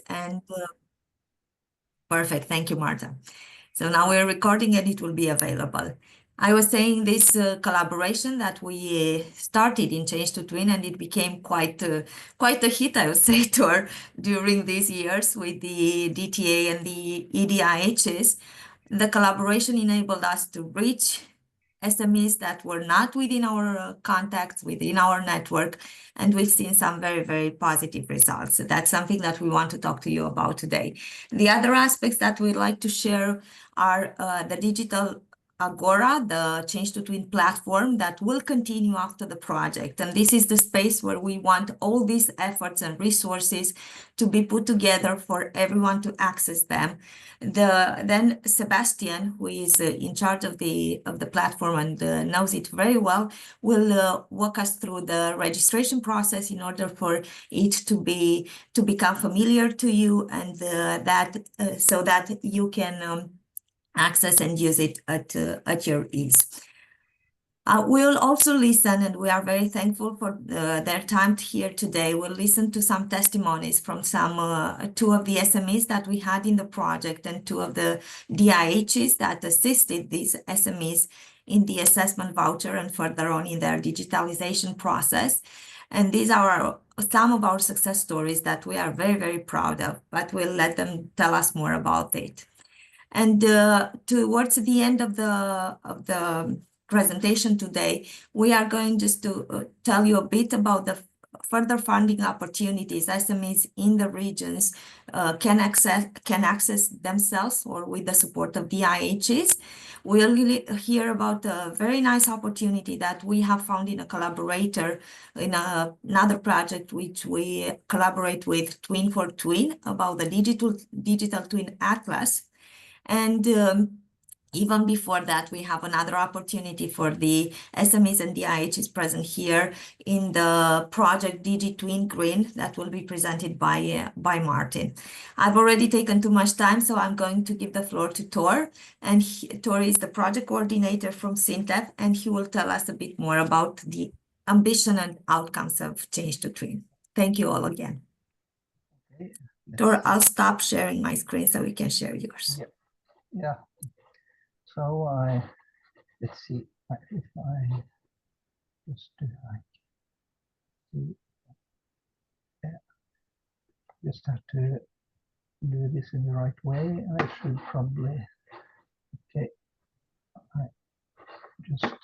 and perfect. Thank you, Marta. So now we're recording and it will be available. I was saying this collaboration that we started in Change to Twin, and it became quite a hit, I would say, during these years with the DTA and the EDIHs. The collaboration enabled us to reach SMEs that were not within our contacts, within our network, and we've seen some very, very positive results. So that's something that we want to talk to you about today. The other aspects that we'd like to share are the digital AGORA, the Change to Twin platform that will continue after the project. And this is the space where we want all these efforts and resources to be put together for everyone to access them. Then Sebastian, who is in charge of the platform and knows it very well, will walk us through the registration process in order for it to become familiar to you, and so that you can access and use it at your ease. We'll also listen, and we are very thankful for their time here today. We'll listen to some testimonies from two of the SMEs that we had in the project and two of the DIHs that assisted these SMEs in the assessment voucher and further on in their digitalization process. And these are some of our success stories that we are very, very proud of, but we'll let them tell us more about it. And towards the end of the presentation today, we are going just to tell you a bit about the further funding opportunities SMEs in the regions can access themselves or with the support of DIHs. We'll hear about a very nice opportunity that we have found in a collaborator in another project which we collaborate with Twin for Twin about the digital twin atlas. And even before that, we have another opportunity for the SMEs and DIHs present here in the project DigiTwin Green that will be presented by Martin. I've already taken too much time, so I'm going to give the floor to Tor. And Tor is the project coordinator from Syntef, and he will tell us a bit more about the ambition and outcomes of Change to Twin. Thank you all again. Okay. Tor, I'll stop sharing my screen so we can share yours. Yep. Yeah. So let's see if I just do just have to do this in the right way. I should probably I just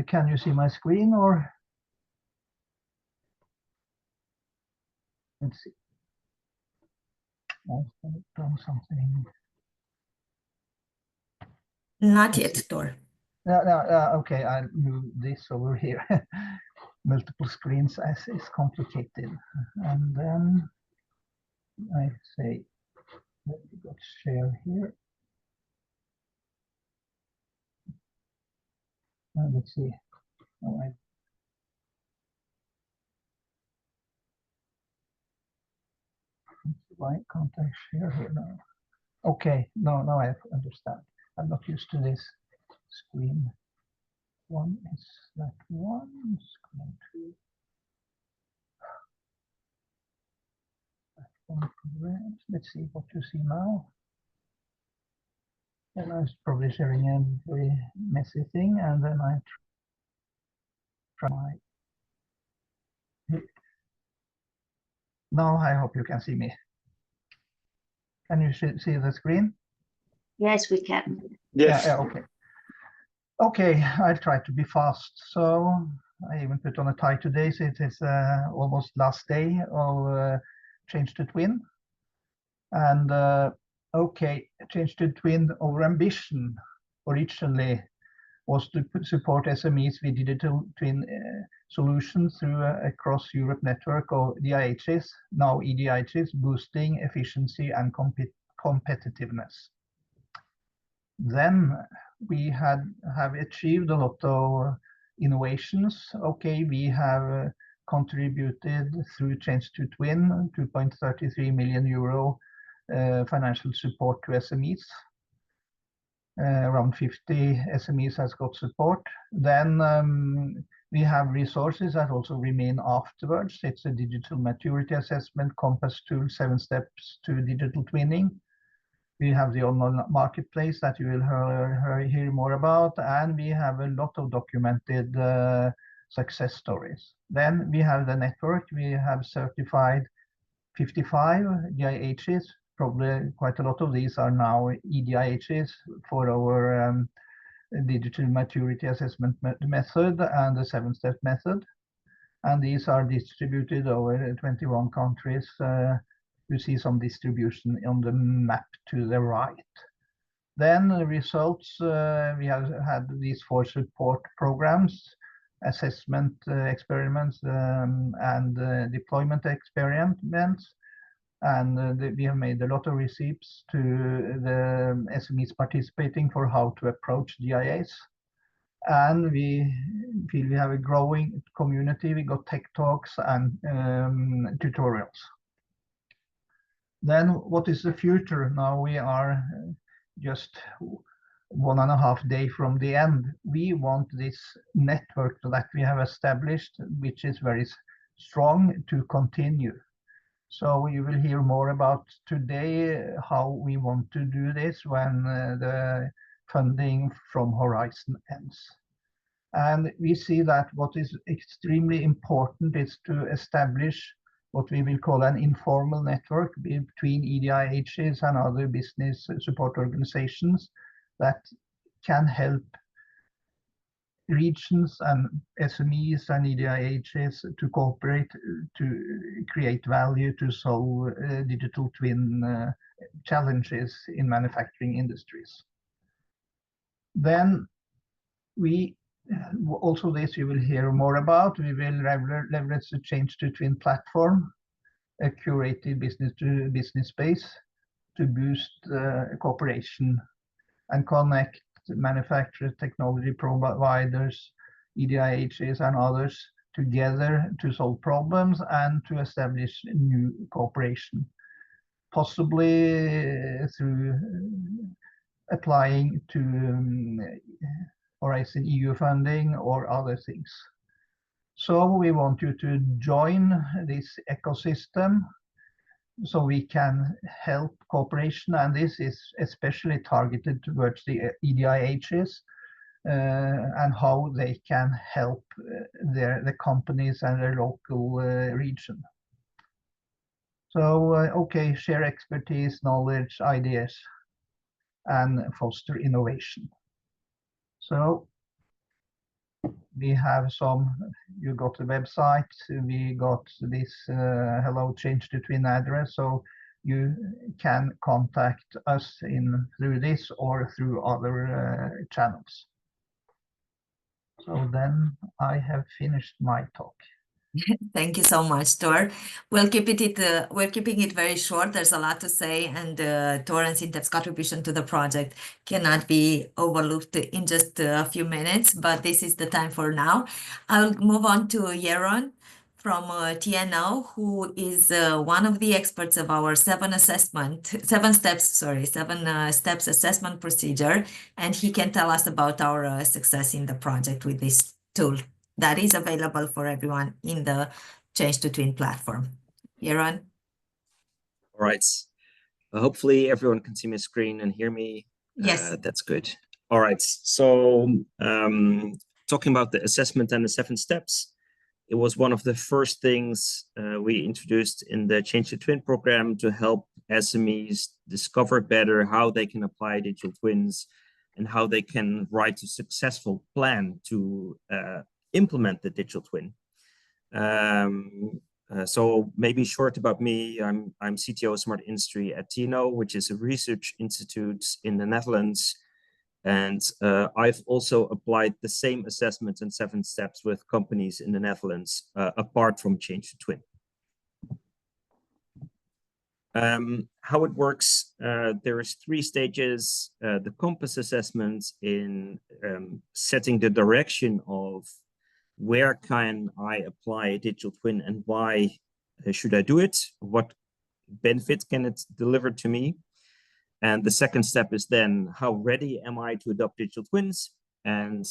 can you see my screen, or let's see. I've done something. Not yet, Tor. Okay, I'll move this over here. Multiple screens is complicated. And then I say, let's share here. Let's see. All right. Why can't I share here now? Okay, now I understand. I'm not used to this screen. One is that one, screen two. That one programs. Let's see what you see now. And I was probably sharing a very messy thing, and then I try. Now I hope you can see me. Can you see the screen? Yes, we can. Yes. Yeah, okay. Okay, I'll try to be fast. So I even put on a tie today, so it is almost last day of Change to Twin. And okay, Change to Twin, our ambition originally was to support SMEs with digital twin solutions through a cross-Europe network of DIHs, now EDIHs, boosting efficiency and competitiveness. Then we have achieved a lot of innovations. Okay, we have contributed through Change to Twin 2.33 million euro financial support to SMEs. Around 50 SMEs has got support. Then we have resources that also remain afterwards. It's a digital maturity assessment, compass tool, 7 steps to digital twinning. We have the online marketplace that you will hear more about, and we have a lot of documented success stories. Then we have the network. We have certified 55 DIHs. Probably quite a lot of these are now EDIHs for our digital maturity assessment method and the 7-step method. And these are distributed over 21 countries. You see some distribution on the map to the right. Then the results, we have had these 4 support programs, assessment experiments and deployment experiments. And we have made a lot of receipts to the SMEs participating for how to approach DIAs. And we feel we have a growing community. We got tech talks and tutorials. Then what is the future? Now we are just 1.5 days from the end. We want this network that we have established, which is very strong, to continue. So you will hear more about today how we want to do this when the funding from Horizon ends. And we see that what is extremely important is to establish what we will call an informal network between EDIHs and other business support organizations that can help regions and SMEs and EDIHs to cooperate to create value to solve digital twin challenges in manufacturing industries. Then we also, this you will hear more about. We will leverage the Change to Twin platform, a curated business-to-business space to boost cooperation and connect manufacturers, technology providers, EDIHs and others together to solve problems and to establish new cooperation, possibly through applying to Horizon EU funding or other things. So we want you to join this ecosystem so we can help cooperation, and this is especially targeted towards the EDIHs and how they can help the companies and their local region. So, okay, share expertise, knowledge, ideas, and foster innovation. So we have some, you got the website, we got this Hello Change to Twin address, so you can contact us through this or through other channels. So then I have finished my talk. Thank you so much, Tor. We're keeping it very short. There's a lot to say, and Tor and Sintep's contribution to the project cannot be overlooked in just a few minutes, but this is the time for now. I'll move on to Jeroen from TNO, who is one of the experts of our 7 steps assessment procedure, and he can tell us about our success in the project with this tool that is available for everyone in the Change to Twin platform. Jeroen? All right. Hopefully everyone can see my screen and hear me. Yes. That's good. All right. So talking about the assessment and the 7 steps, it was one of the first things we introduced in the Change to Twin program to help SMEs discover better how they can apply digital twins and how they can write a successful plan to implement the digital twin. So maybe short about me, I'm CTO of Smart Industry at TNO, which is a research institute in the Netherlands. And I've also applied the same assessments and 7 steps with companies in the Netherlands, apart from Change to Twin. How it works, there is 3 stages. The compass assessment in setting the direction of where can I apply a digital twin and why should I do it? What benefit can it deliver to me? And the second step is then, how ready am I to adopt digital twins? And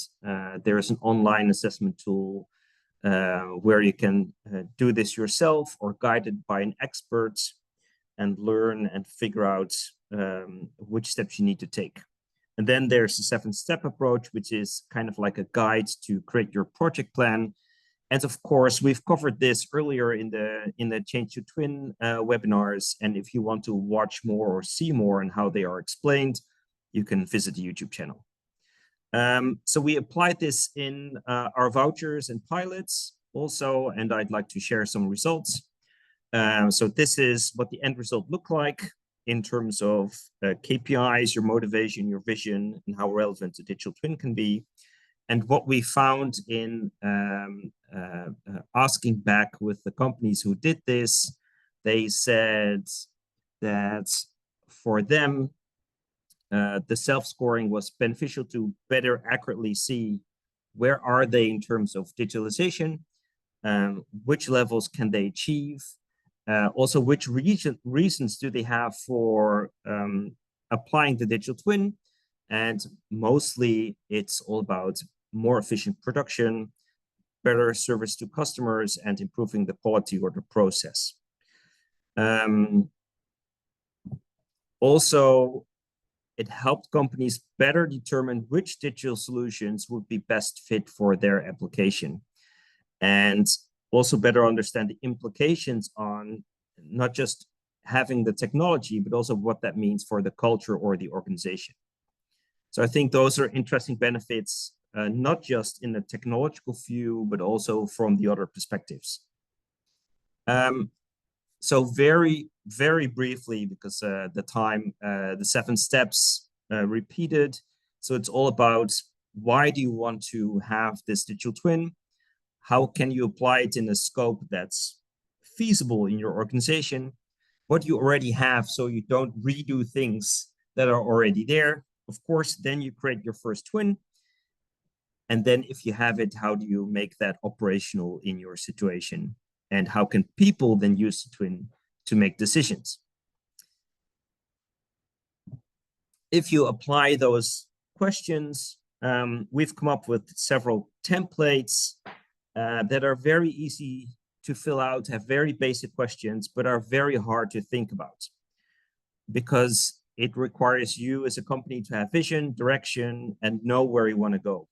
there is an online assessment tool where you can do this yourself or guided by an expert and learn and figure out which steps you need to take. And then there's the 7-step approach, which is kind of like a guide to create your project plan. And of course, we've covered this earlier in the Change to Twin webinars. And if you want to watch more or see more on how they are explained, you can visit the YouTube channel. So we applied this in our vouchers and pilots also, and I'd like to share some results. So this is what the end result looked like in terms of KPIs, your motivation, your vision, and how relevant the digital twin can be. And what we found in asking back with the companies who did this, they said that for them, the self-scoring was beneficial to better accurately see where are they in terms of digitalization, which levels can they achieve, also which reasons do they have for applying the digital twin. And mostly it's all about more efficient production, better service to customers, and improving the quality or the process. Also, it helped companies better determine which digital solutions would be best fit for their application, and also better understand the implications on not just having the technology, but also what that means for the culture or the organization. So I think those are interesting benefits, not just in the technological view, but also from the other perspectives. So very, very briefly, because the time, the 7 steps repeated. So it's all about, why do you want to have this digital twin? How can you apply it in a scope that's feasible in your organization? What do you already have so you don't redo things that are already there? Of course, then you create your first twin. And then if you have it, how do you make that operational in your situation? And how can people then use the twin to make decisions? If you apply those questions, we've come up with several templates that are very easy to fill out, have very basic questions, but are very hard to think about, because it requires you as a company to have vision, direction, and know where you want to go.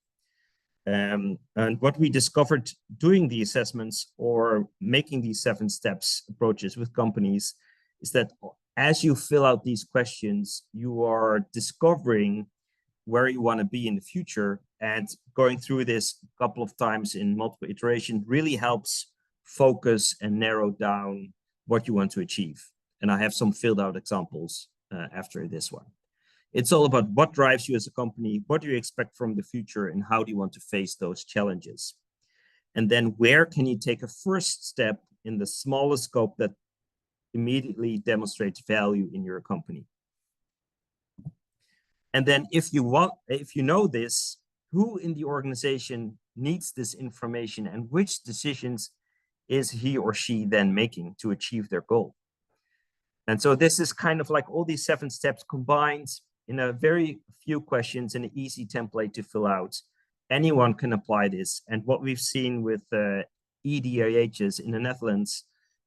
And what we discovered doing the assessments or making these 7 steps approaches with companies is that as you fill out these questions, you are discovering where you want to be in the future, and going through this a couple of times in multiple iterations really helps focus and narrow down what you want to achieve. And I have some filled out examples after this one. It's all about what drives you as a company, what do you expect from the future, and how do you want to face those challenges? And then where can you take a first step in the smallest scope that immediately demonstrates value in your company? And then if you know this, who in the organization needs this information, and which decisions is he or she then making to achieve their goal? And so this is kind of like all these 7 steps combined in a very few questions and an easy template to fill out. Anyone can apply this. And what we've seen with DIHs in the Netherlands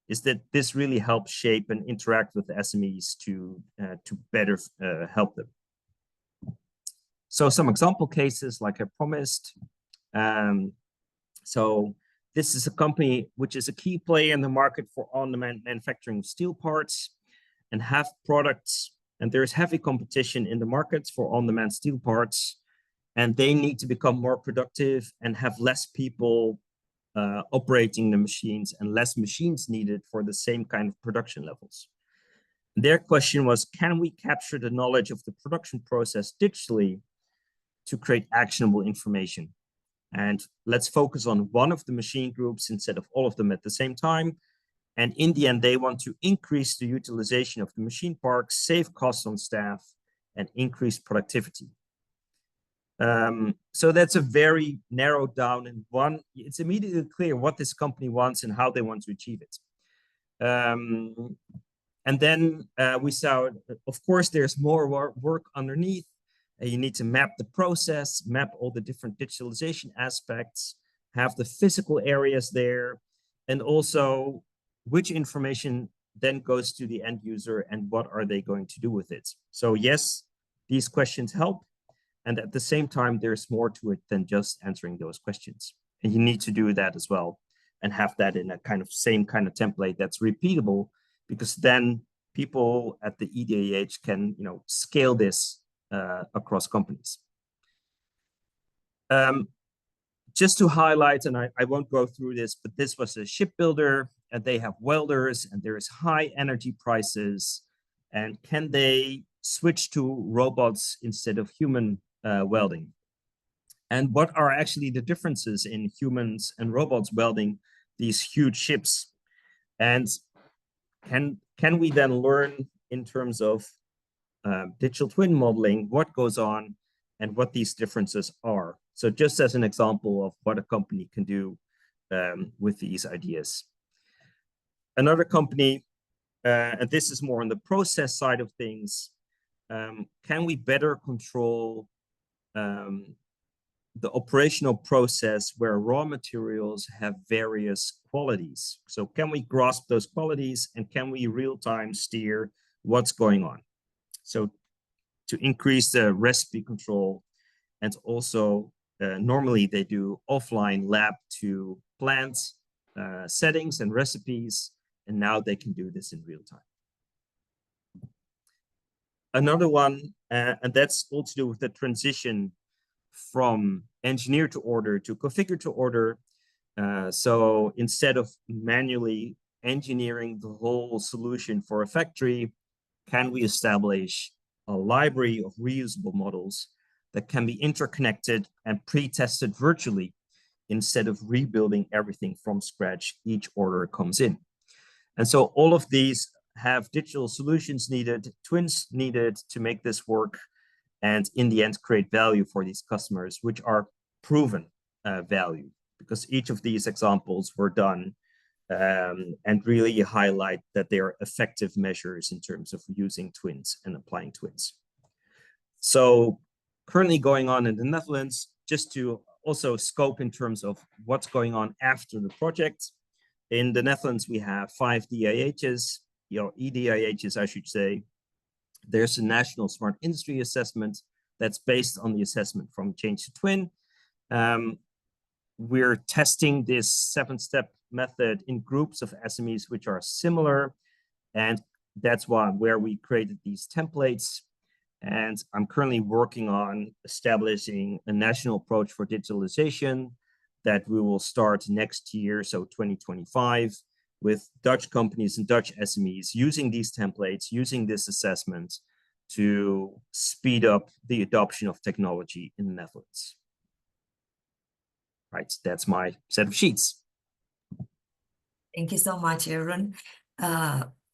is that this really helps shape and interact with the SMEs to better help them. So some example cases, like I promised. So this is a company which is a key player in the market for on-demand manufacturing of steel parts, and have products, and there's heavy competition in the markets for on-demand steel parts, and they need to become more productive and have less people operating the machines and less machines needed for the same kind of production levels. Their question was, can we capture the knowledge of the production process digitally to create actionable information? And let's focus on one of the machine groups instead of all of them at the same time. And in the end, they want to increase the utilization of the machine park, save costs on staff, and increase productivity. So that's a very narrowed down and one, it's immediately clear what this company wants and how they want to achieve it. And then we saw, of course, there's more work underneath. You need to map the process, map all the different digitalization aspects, have the physical areas there, and also which information then goes to the end user and what are they going to do with it. So yes, these questions help. And at the same time, there's more to it than just answering those questions. And you need to do that as well and have that in a kind of same kind of template that's repeatable, because then people at the EDIH can, scale this across companies. Just to highlight, and I won't go through this, but this was a shipbuilder and they have welders and there is high energy prices. And can they switch to robots instead of human welding? And what are actually the differences in humans and robots welding these huge ships? And can we then learn in terms of digital twin modeling what goes on and what these differences are? So just as an example of what a company can do with these ideas. Another company, and this is more on the process side of things, can we better control the operational process where raw materials have various qualities? So can we grasp those qualities and can we real-time steer what's going on? So to increase the recipe control, and also normally they do offline lab to plant settings and recipes, and now they can do this in real time. Another one, and that's all to do with the transition from engineer to order to configure to order. So instead of manually engineering the whole solution for a factory, can we establish a library of reusable models that can be interconnected and pre-tested virtually instead of rebuilding everything from scratch each order comes in? And so all of these have digital solutions needed, twins needed to make this work, and in the end create value for these customers, which are proven value, because each of these examples were done and really highlight that they are effective measures in terms of using twins and applying twins. So currently going on in the Netherlands, just to also scope in terms of what's going on after the project. In the Netherlands, we have 5 DIHs, EDIHs, I should say. There's a national smart industry assessment that's based on the assessment from Change to Twin. We're testing this 7-step method in groups of SMEs which are similar, and that's where we created these templates. And I'm currently working on establishing a national approach for digitalization that we will start next year, so 2025, with Dutch companies and Dutch SMEs using these templates, using this assessment to speed up the adoption of technology in the Netherlands. Right, that's my set of sheets. Thank you so much, Aaron.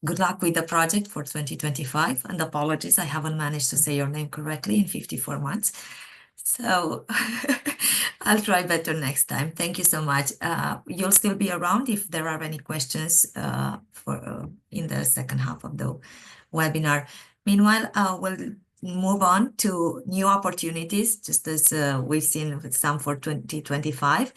Good luck with the project for 2025, and apologies, I haven't managed to say your name correctly in 54 months. So I'll try better next time. Thank you so much. You'll still be around if there are any questions in the second half of the webinar. Meanwhile, we'll move on to new opportunities, just as we've seen with some for 2025.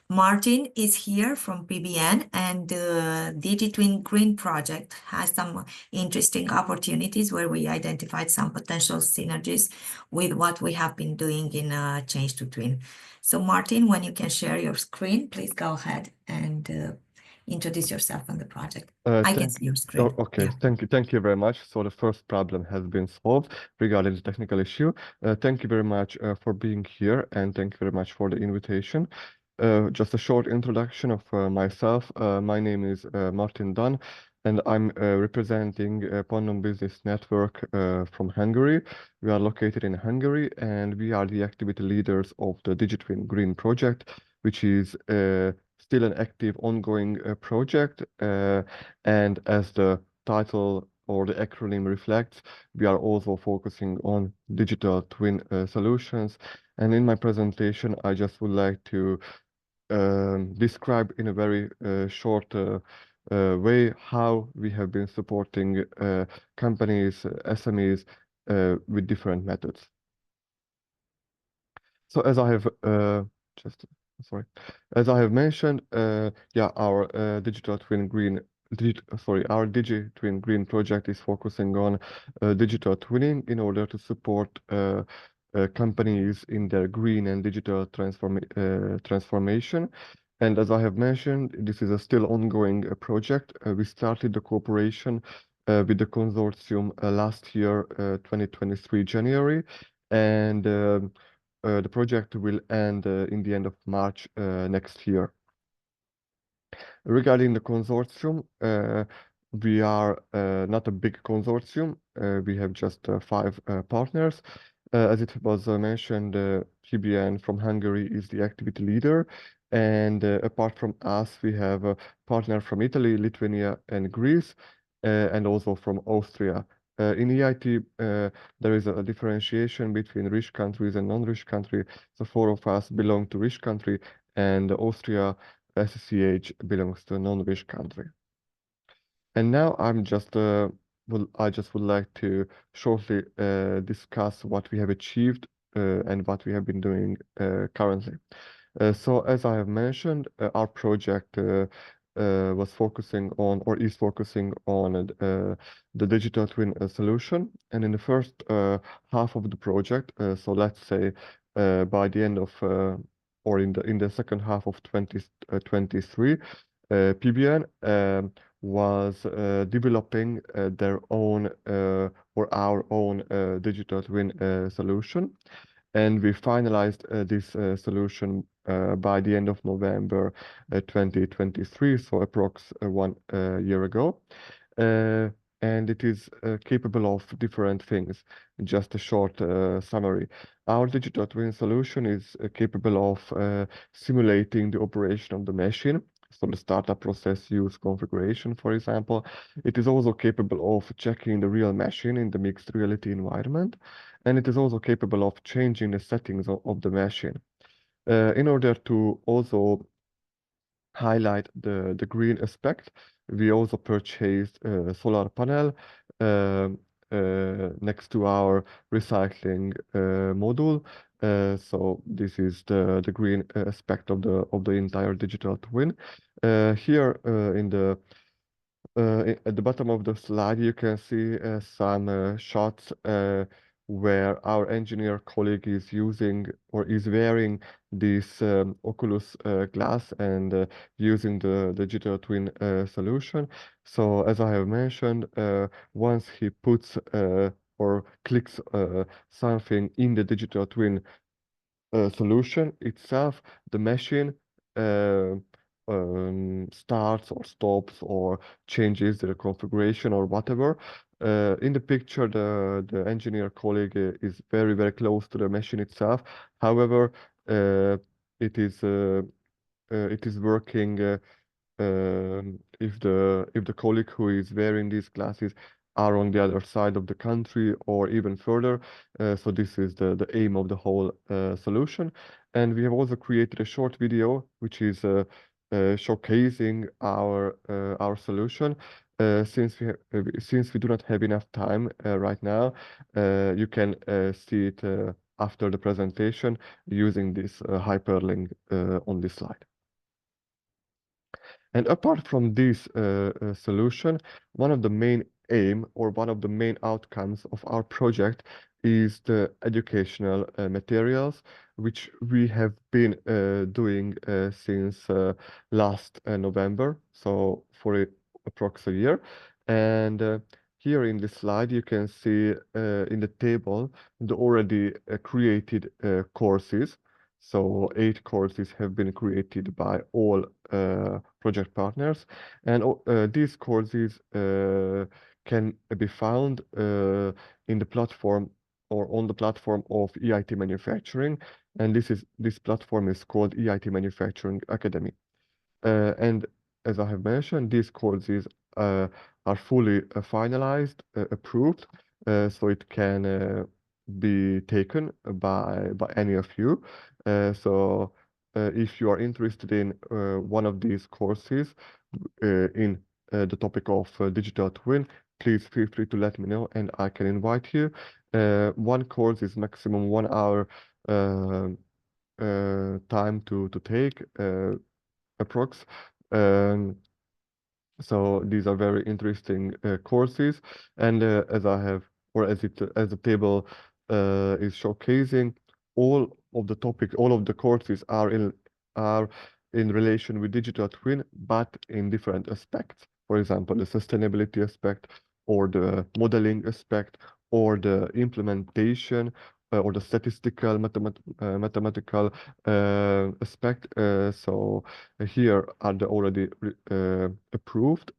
Martin is here from PBN, and the DigiTwin Green project has some interesting opportunities where we identified some potential synergies with what we have been doing in Change to Twin. So Martin, when you can share your screen, please go ahead and introduce yourself on the project. I can see your screen. Oh, okay, Yeah. Thank you very much. So the first problem has been solved regarding the technical issue. Thank you very much for being here, and thank you very much for the invitation. Just a short introduction of myself. My name is Martin Dan, and I'm representing Pannum Business Network from Hungary. We are located in Hungary, and we are the activity leaders of the DigiTwin Green project, which is still an active, ongoing project. And as the title or the acronym reflects, we are also focusing on digital twin solutions. And in my presentation, I just would like to describe in a very short way how we have been supporting companies, SMEs with different methods. So as I have as I have mentioned, yeah, our digital twin green our DigiTwin Green project is focusing on digital twinning in order to support companies in their green and digital transformation. And as I have mentioned, this is a still ongoing project. We started the cooperation with the consortium last year, 2023 January, and the project will end in the end of March next year. Regarding the consortium, we are not a big consortium. We have just 5 partners. As it was mentioned, PBN from Hungary is the activity leader. And apart from us, we have a partner from Italy, Lithuania, and Greece, and also from Austria. In EIT, there is a differentiation between rich countries and non-rich countries. So 4 of us belong to rich country, and Austria, SCH belongs to a non-rich country. And now I just would like to shortly discuss what we have achieved and what we have been doing currently. So as I have mentioned, our project was focusing on, or is focusing on, the digital twin solution. And in the first half of the project, so let's say by the end of or in the second half of 2023, PBN was developing their own or our own digital twin solution. And we finalized this solution by the end of November 2023, so approx 1 year ago. And it is capable of different things. Just a short summary. Our digital twin solution is capable of simulating the operation of the machine. So the startup process, use, configuration, for example. It is also capable of checking the real machine in the mixed reality environment. And it is also capable of changing the settings of the machine. In order to also highlight the green aspect, we also purchased a solar panel next to our recycling module. So this is the green aspect of the entire digital twin. Here at the bottom of the slide, you can see some shots where our engineer colleague is using or is wearing this Oculus glass and using the digital twin solution. So as I have mentioned, once he puts or clicks something in the digital twin solution itself, the machine starts or stops or changes the configuration or whatever. In the picture, the engineer colleague is very, very close to the machine itself. However, it is working if the colleague who is wearing these glasses are on the other side of the country or even further. So this is the aim of the whole solution. And we have also created a short video which is showcasing our solution. Since we do not have enough time right now, you can see it after the presentation using this hyperlink on this slide. And apart from this solution, one of the main aim or one of the main outcomes of our project is the educational materials, which we have been doing since last November, so for approx a year. And here in this slide, you can see in the table the already created courses. So 8 courses have been created by all project partners, and these courses can be found in the platform or on the platform of EIT Manufacturing, and this platform is called EIT Manufacturing Academy. And as I have mentioned, these courses are fully finalized, approved, so it can be taken by any of you. So if you are interested in one of these courses in the topic of digital twin, please feel free to let me know and I can invite you. One course is maximum 1 hour time to take approx. So these are very interesting courses, and as I have, or as the table is showcasing, all of the topics, all of the courses are in relation with digital twin, but in different aspects. For example, the sustainability aspect, or the modeling aspect, or the implementation, or the statistical mathematical aspect. So here are the already approved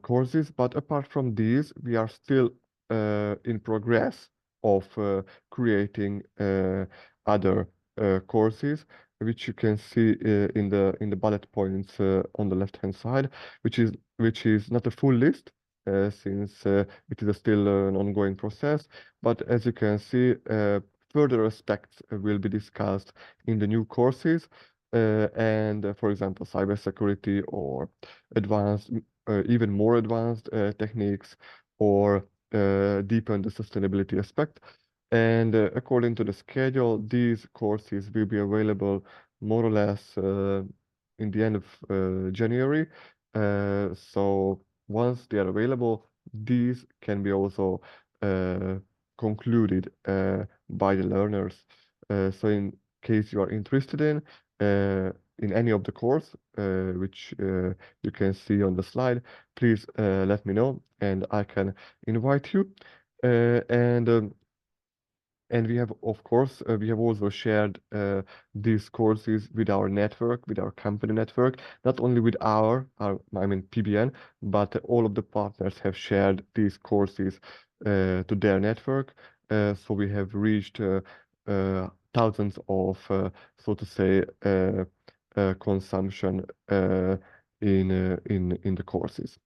courses, but apart from these, we are still in progress of creating other courses, which you can see in the bullet points on the left hand side, which is not a full list, since it is still an ongoing process. But as you can see, further aspects will be discussed in the new courses, and for example, cybersecurity, or advanced, even more advanced techniques, or deepen the sustainability aspect. And according to the schedule, these courses will be available more or less in the end of January. So once they are available, these can be also concluded by the learners. So in case you are interested in any of the course, which you can see on the slide, please let me know and I can invite you. And we have, of course, we have also shared these courses with our network, with our company network, not only with our I mean PBN, but all of the partners have shared these courses to their network. So we have reached thousands of, so to say, consumption in the courses.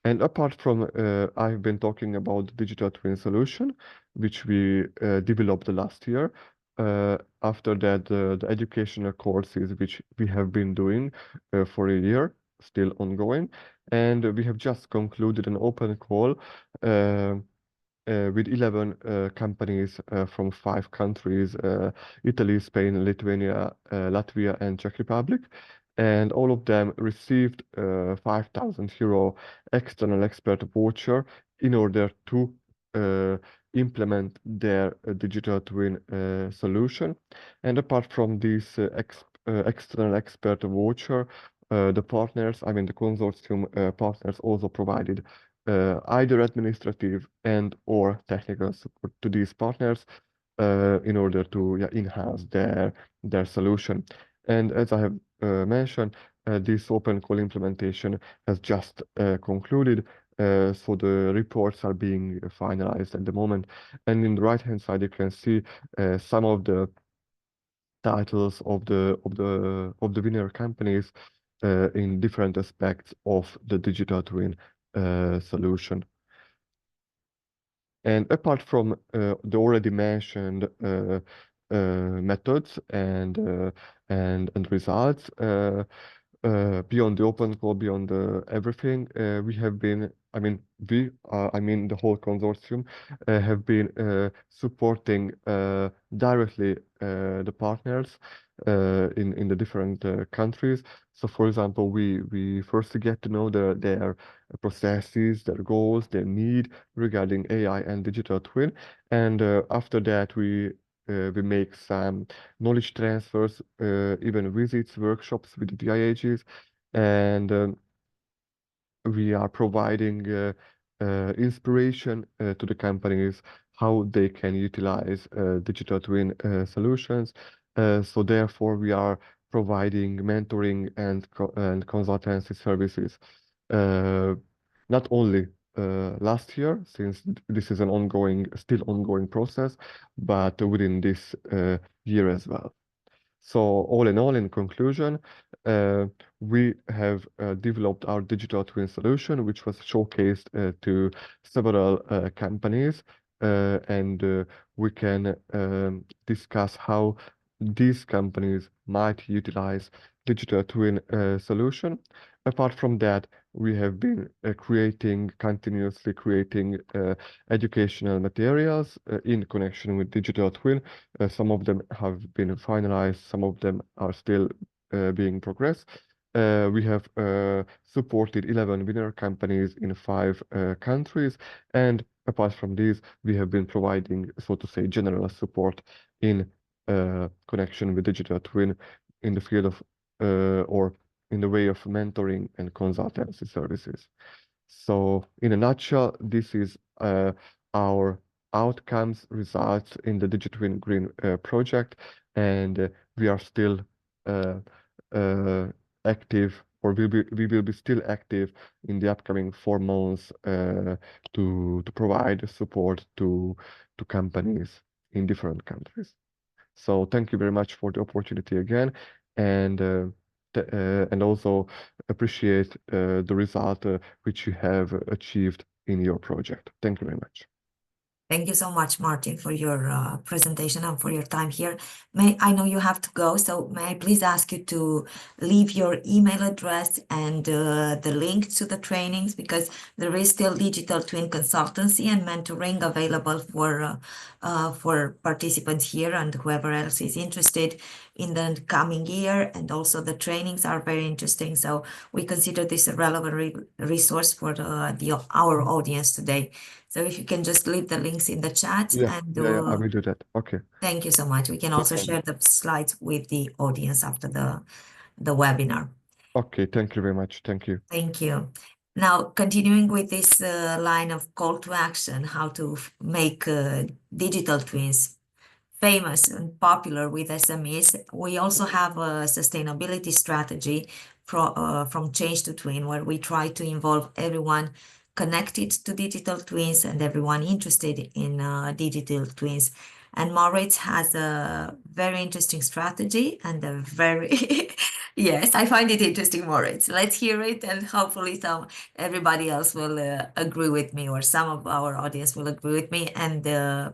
And apart from, I've been talking about the digital twin solution, which we developed last year. After that, the educational courses, which we have been doing for a year, still ongoing. And we have just concluded an open call with 11 companies from 5 countries, Italy, Spain, Lithuania, Latvia, and Czech Republic. And all of them received 5,000 euro external expert voucher in order to implement their digital twin solution. And apart from this external expert voucher, the partners, I mean the consortium partners, also provided either administrative and or technical support to these partners in order to enhance their solution. And as I have mentioned, this open call implementation has just concluded, so the reports are being finalized at the moment. And in the right hand side, you can see some of the titles of the winner companies in different aspects of the digital twin solution. And apart from the already mentioned methods and results, beyond the open call, beyond everything, we have been, I mean the whole consortium have been supporting directly the partners in the different countries. So for example, we first get to know their processes, their goals, their need regarding AI and digital twin. And after that, we make some knowledge transfers, even visits, workshops with the DIHs, and we are providing inspiration to the companies how they can utilize digital twin solutions. So therefore, we are providing mentoring and consultancy services, not only last year, since this is an still ongoing process, but within this year as well. So all in all, in conclusion, we have developed our digital twin solution, which was showcased to several companies, and we can discuss how these companies might utilize digital twin solution. Apart from that, we have been continuously creating educational materials in connection with digital twin. Some of them have been finalized, some of them are still being progressed. We have supported 11 winner companies in 5 countries, and apart from these, we have been providing, so to say, general support in connection with digital twin in the field of or in the way of mentoring and consultancy services. So in a nutshell, this is our outcomes, results in the Digital Twin Green project, and we are still active, or we will be still active in the upcoming 4 months to provide support to companies in different countries. So thank you very much for the opportunity again, and also appreciate the result which you have achieved in your project. Thank you very much. Thank you so much, Martin, for your presentation and for your time here. I know you have to go, so may I please ask you to leave your email address and the link to the trainings, because there is still digital twin consultancy and mentoring available for participants here and whoever else is interested in the coming year. And also the trainings are very interesting, so we consider this a relevant resource for our audience today. So if you can just leave the links in the chat, Yeah, and I will do that. Okay. thank you so much. We can No also problem. share the slides with the audience after the webinar. Okay, thank you very much. Thank you. Thank you. Now, continuing with this line of call to action, how to make digital twins famous and popular with SMEs, we also have a sustainability strategy from Change to Twin, where we try to involve everyone connected to digital twins and everyone interested in digital twins. And Moritz has a very interesting strategy and a very, yes, I find it interesting, Moritz. Let's hear it, and hopefully everybody else will agree with me, or some of our audience will agree with me. And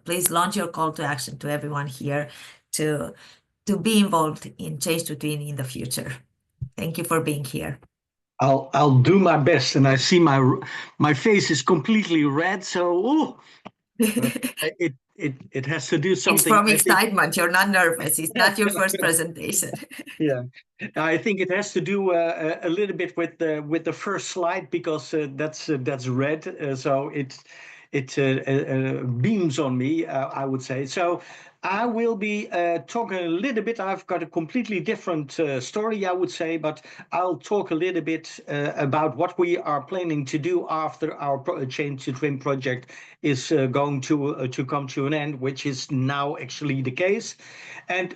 please launch your call to action to everyone here to be involved in Change to Twin in the future. Thank you for being here. I'll do my best, and I see my face is completely red. So it has to do something. It's from excitement. You're not nervous. It's not your first presentation. Yeah, I think it has to do a little bit with the first slide, because that's red. So it beams on me, I would say. So I will be talking a little bit. I've got a completely different story, I would say, but I'll talk a little bit about what we are planning to do after our Change to Twin project is going to come to an end, which is now actually the case. And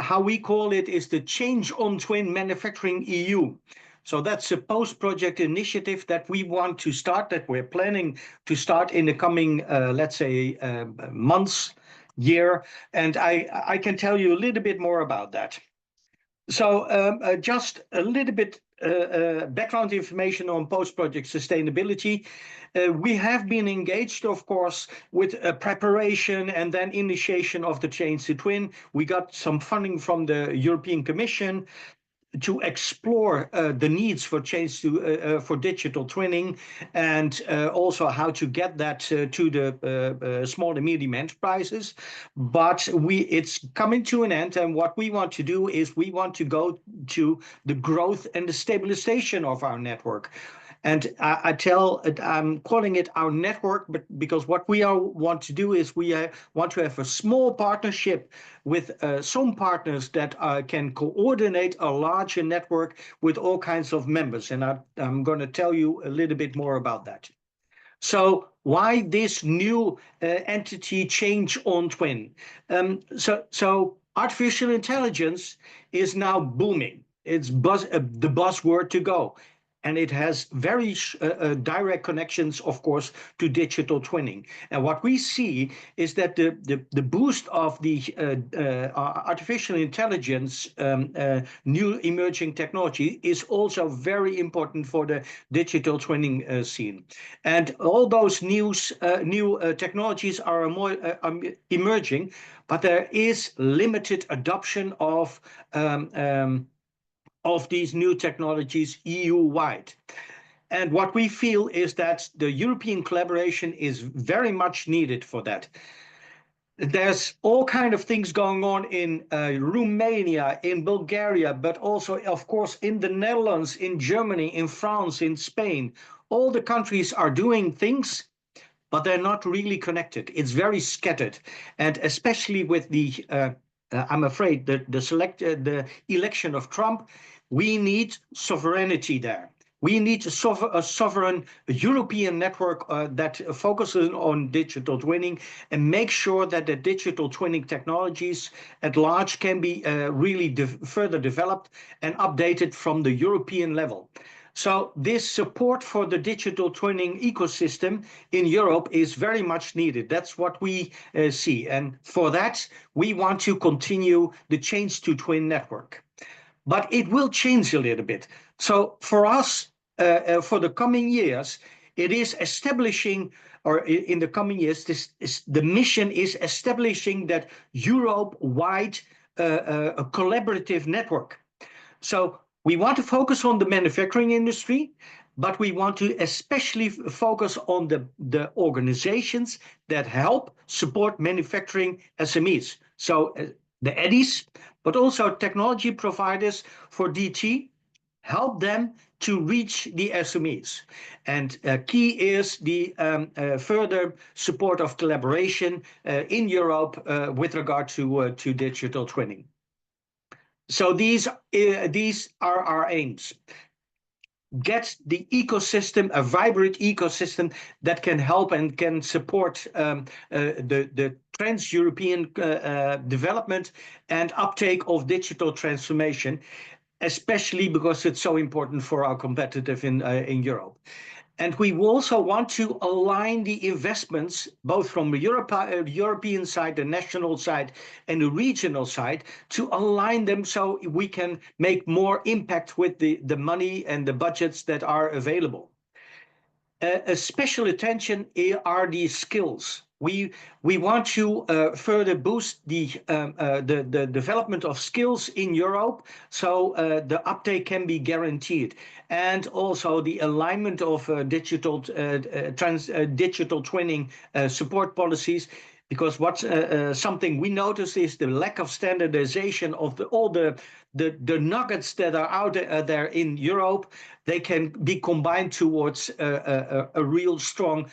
how we call it is the Change on Twin Manufacturing EU. So that's a post-project initiative that we want to start, that we're planning to start in the coming, let's say, months, year. And I can tell you a little bit more about that. So just a little bit background information on post-project sustainability. We have been engaged, of course, with preparation and then initiation of the Change to Twin. We got some funding from the European Commission to explore the needs for change to for digital twinning, and also how to get that to the small and medium enterprises. But it's coming to an end, and what we want to do is we want to go to the growth and the stabilization of our network. And I'm calling it our network, but because what we want to do is we want to have a small partnership with some partners that can coordinate a larger network with all kinds of members. And I'm going to tell you a little bit more about that. So why this new entity Change on Twin? So artificial intelligence is now booming. It's the buzzword to go. And it has very direct connections, of course, to digital twinning. And what we see is that the boost of the artificial intelligence, new emerging technology, is also very important for the digital twinning scene. And all those new technologies are more emerging, but there is limited adoption of of these new technologies EU-wide. And what we feel is that the European collaboration is very much needed for that. There's all kind of things going on in Romania, in Bulgaria, but also, of course, in the Netherlands, in Germany, in France, in Spain. All the countries are doing things, but they're not really connected. It's very scattered. And especially with the, I'm afraid, the election of Trump, we need sovereignty there. We need a sovereign European network that focuses on digital twinning and make sure that the digital twinning technologies at large can be really further developed and updated from the European level. So this support for the digital twinning ecosystem in Europe is very much needed. That's what we see. And for that, we want to continue the Change to Twin network. But it will change a little bit. So for us, for the coming years, it is establishing, or in the coming years, the mission is establishing that Europe-wide a collaborative network. So we want to focus on the manufacturing industry, but we want to especially focus on the organizations that help support manufacturing SMEs. So the EDIs, but also technology providers for DT, help them to reach the SMEs. And key is the further support of collaboration in Europe with regard to digital twinning. So these are our aims. Get the ecosystem, a vibrant ecosystem that can help and can support the trans-European development and uptake of digital transformation, especially because it's so important for our competitive in Europe. And we also want to align the investments, both from the European side, the national side, and the regional side, to align them so we can make more impact with the money and the budgets that are available. A special attention are the skills. We want to further boost the development of skills in Europe, so the uptake can be guaranteed, and also the alignment of digital twinning support policies. Because what's something we notice is the lack of standardization of all the nuggets that are out there in Europe. They can be combined towards a real strong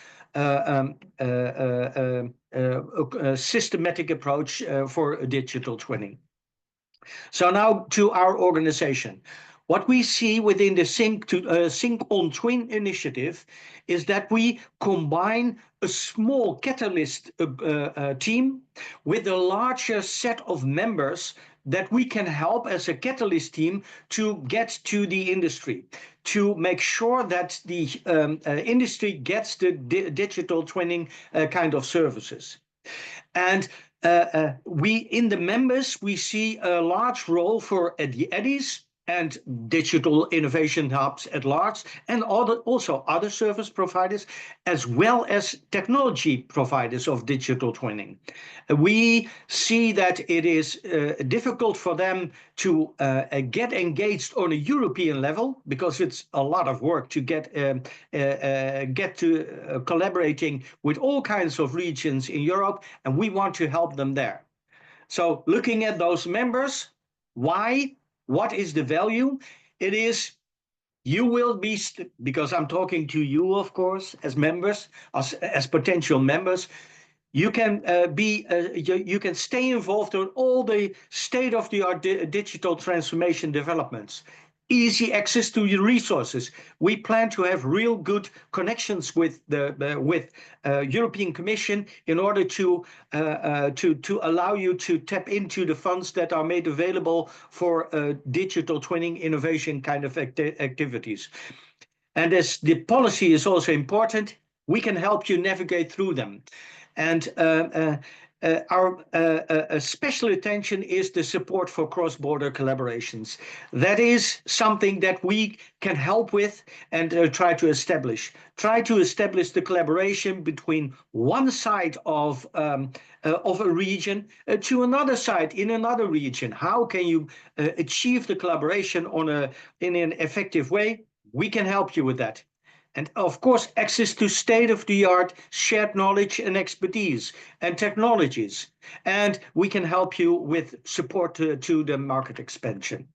systematic approach for digital twinning. So now to our organization. What we see within the Sync on Twin initiative is that we combine a small catalyst team with a larger set of members that we can help as a catalyst team to get to the industry, to make sure that the industry gets the digital twinning kind of services. And in the members, we see a large role for the EDIs and digital innovation hubs at large, and also other service providers, as well as technology providers of digital twinning. We see that it is difficult for them to get engaged on a European level, because it's a lot of work to get to collaborating with all kinds of regions in Europe, and we want to help them there. So looking at those members, why? What is the value? It is, you will be, because I'm talking to you, of course, as members, as potential members, you can you can stay involved in all the state-of-the-art digital transformation developments. Easy access to your resources. We plan to have real good connections with the European Commission in order to allow you to tap into the funds that are made available for digital twinning innovation kind of activities. And as the policy is also important, we can help you navigate through them. And our special attention is the support for cross-border collaborations. That is something that we can help with and try to establish. Try to establish the collaboration between one side of a region to another side in another region. How can you achieve the collaboration in an effective way? We can help you with that. And of course, access to state-of-the-art shared knowledge and expertise and technologies. And we can help you with support to the market expansion.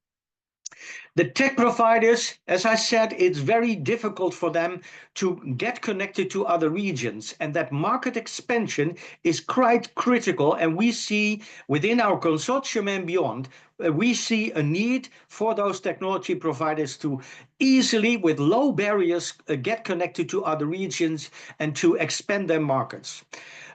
The tech providers, as I said, it's very difficult for them to get connected to other regions, and that market expansion is quite critical. And we see within our consortium and beyond, we see a need for those technology providers to easily, with low barriers, get connected to other regions and to expand their markets.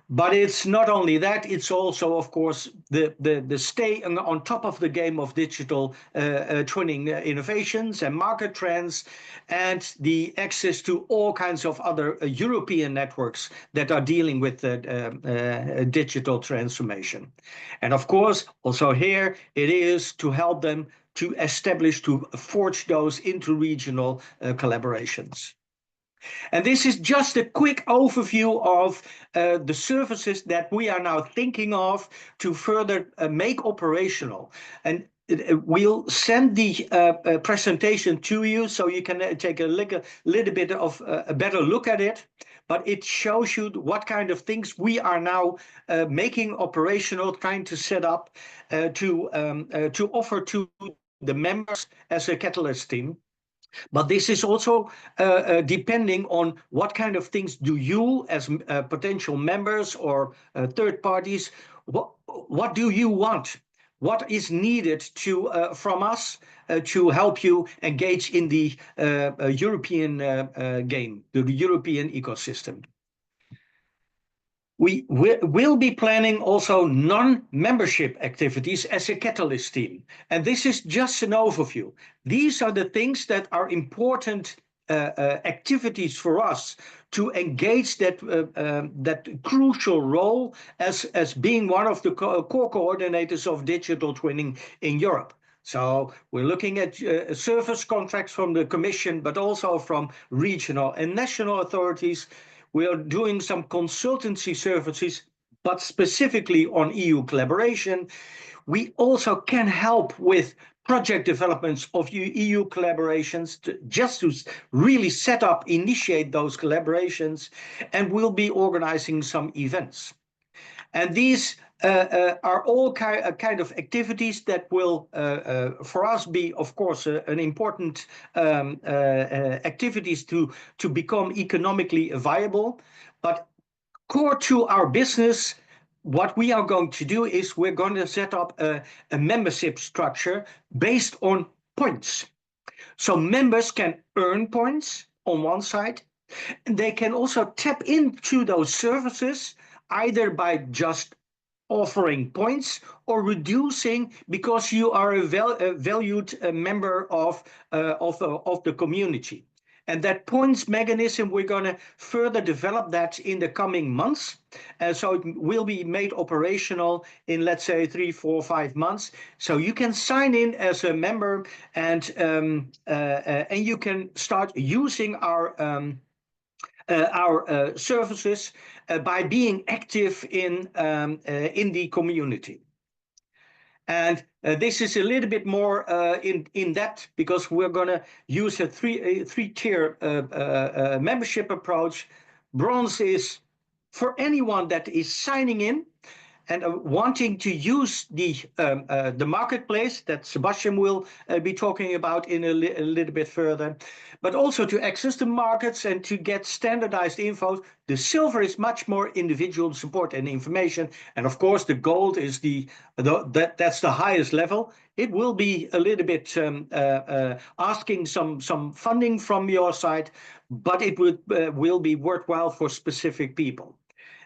But it's not only that, it's also, of course, the stay on top of the game of digital twinning innovations and market trends, and the access to all kinds of other European networks that are dealing with digital transformation. And of course, also here, it is to help them to establish, to forge those interregional collaborations. And this is just a quick overview of the services that we are now thinking of to further make operational. And we'll send the presentation to you so you can take a little bit of a better look at it. But it shows you what kind of things we are now making operational, trying to set up to offer to the members as a Catalyst team. But this is also depending on what kind of things do you as potential members or third parties, what do you want? What is needed from us to help you engage in the European game, the European ecosystem? We will be planning also non-membership activities as a Catalyst team. And this is just an overview. These are the things that are important activities for us to engage that crucial role as being one of the core coordinators of digital twinning in Europe. So we're looking at service contracts from the Commission, but also from regional and national authorities. We are doing some consultancy services, but specifically on EU collaboration. We also can help with project developments of EU collaborations just to really set up, initiate those collaborations, and we'll be organizing some events. And these are all kind of activities that will, for us, be, of course, an important activities to become economically viable. But core to our business, what we are going to do is we're going to set up a membership structure based on points. So members can earn points on one side, and they can also tap into those services either by just offering points or reducing because you are a valued member of the community. And that points mechanism, we're going to further develop that in the coming months. So it will be made operational in, let's say, 3, 4, 5 months. So you can sign in as a member and you can start using our services by being active in the community. And this is a little bit more in depth because we're going to use a three-tier membership approach. Bronze is for anyone that is signing in and wanting to use the marketplace that Sebastian will be talking about in a little bit further, but also to access the markets and to get standardized info. The silver is much more individual support and information, and of course the gold is that's the highest level. It will be a little bit asking some funding from your side, but it will be worthwhile for specific people.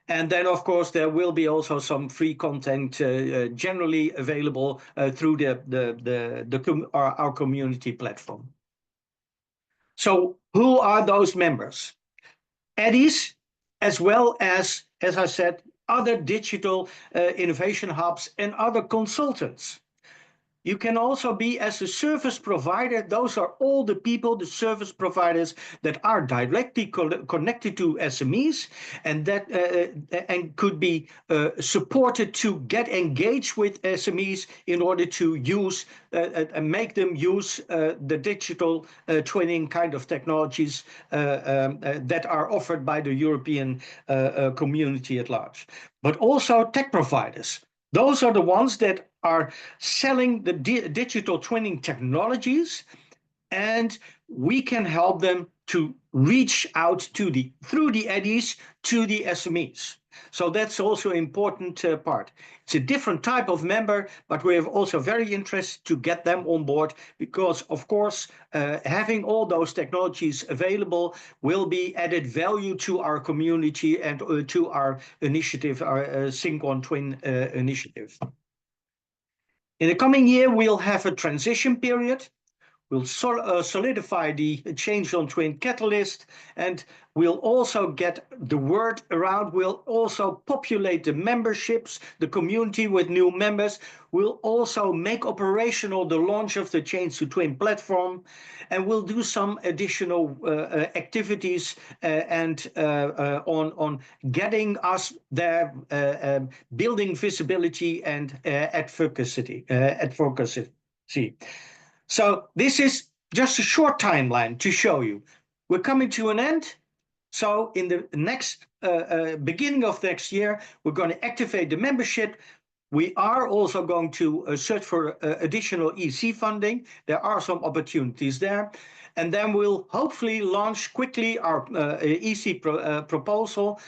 And then, of course, there will be also some free content generally available through our community platform. So who are those members? Eddies, as well as I said, other digital innovation hubs, and other consultants. You can also be as a service provider. Those are all the people, the service providers that are directly connected to SMEs and that and could be supported to get engaged with SMEs in order to use and make them use the digital twinning kind of technologies that are offered by the European community at large. But also tech providers. Those are the ones that are selling the digital twinning technologies, and we can help them to reach out to through the AGORAs to the SMEs. So that's also an important part. It's a different type of member, but we're also very interested to get them on board because, of course, having all those technologies available will be added value to our community and to our initiative, our Sync on Twin initiative. In the coming year, we'll have a transition period. We'll solidify the change on Twin catalyst, and we'll also get the word around. We'll also populate the memberships, the community with new members. We'll also make operational the launch of the Change to Twin platform, and we'll do some additional activities on getting us there, building visibility and advocacy. So this is just a short timeline to show you. We're coming to an end. So in the next beginning of next year, we're going to activate the membership. We are also going to search for additional EC funding. There are some opportunities there. And then we'll hopefully launch quickly our EC proposal,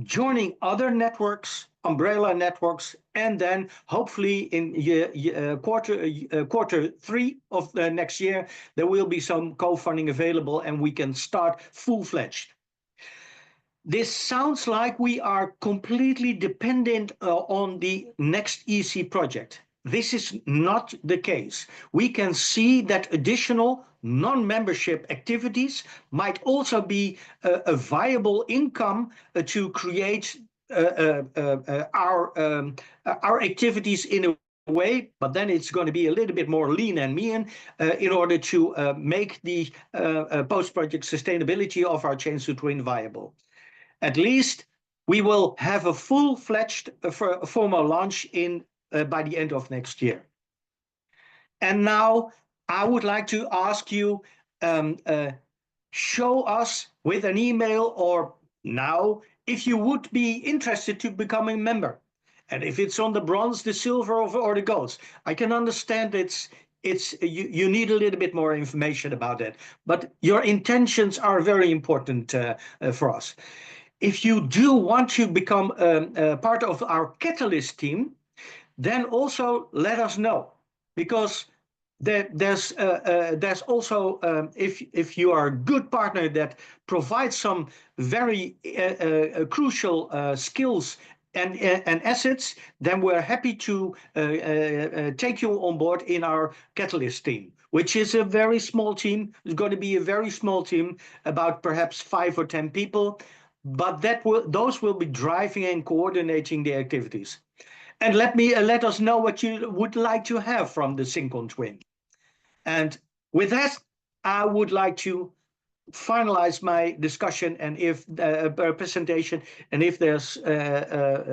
joining other networks, umbrella networks, and then hopefully in quarter 3 of the next year, there will be some co-funding available and we can start full-fledged. This sounds like we are completely dependent on the next EC project. This is not the case. We can see that additional non-membership activities might also be a viable income to create our activities in a way, but then it's going to be a little bit more lean and mean in order to make the post-project sustainability of our Change to Twin viable. At least we will have a full-fledged formal launch by the end of next year. And now I would like to ask you, show us with an email or now if you would be interested to become a member. And if it's on the bronze, the silver, or the gold. I can understand you need a little bit more information about it, but your intentions are very important for us. If you do want to become part of our Catalyst team, then also let us know, because there's also if you are a good partner that provides some very crucial skills and assets, then we're happy to take you on board in our Catalyst team, which is a very small team. It's going to be a very small team, about perhaps 5 or 10 people, but those will be driving and coordinating the activities. And let us know what you would like to have from the Sync on Twin. And with that, I would like to finalize my discussion and if presentation, and if there's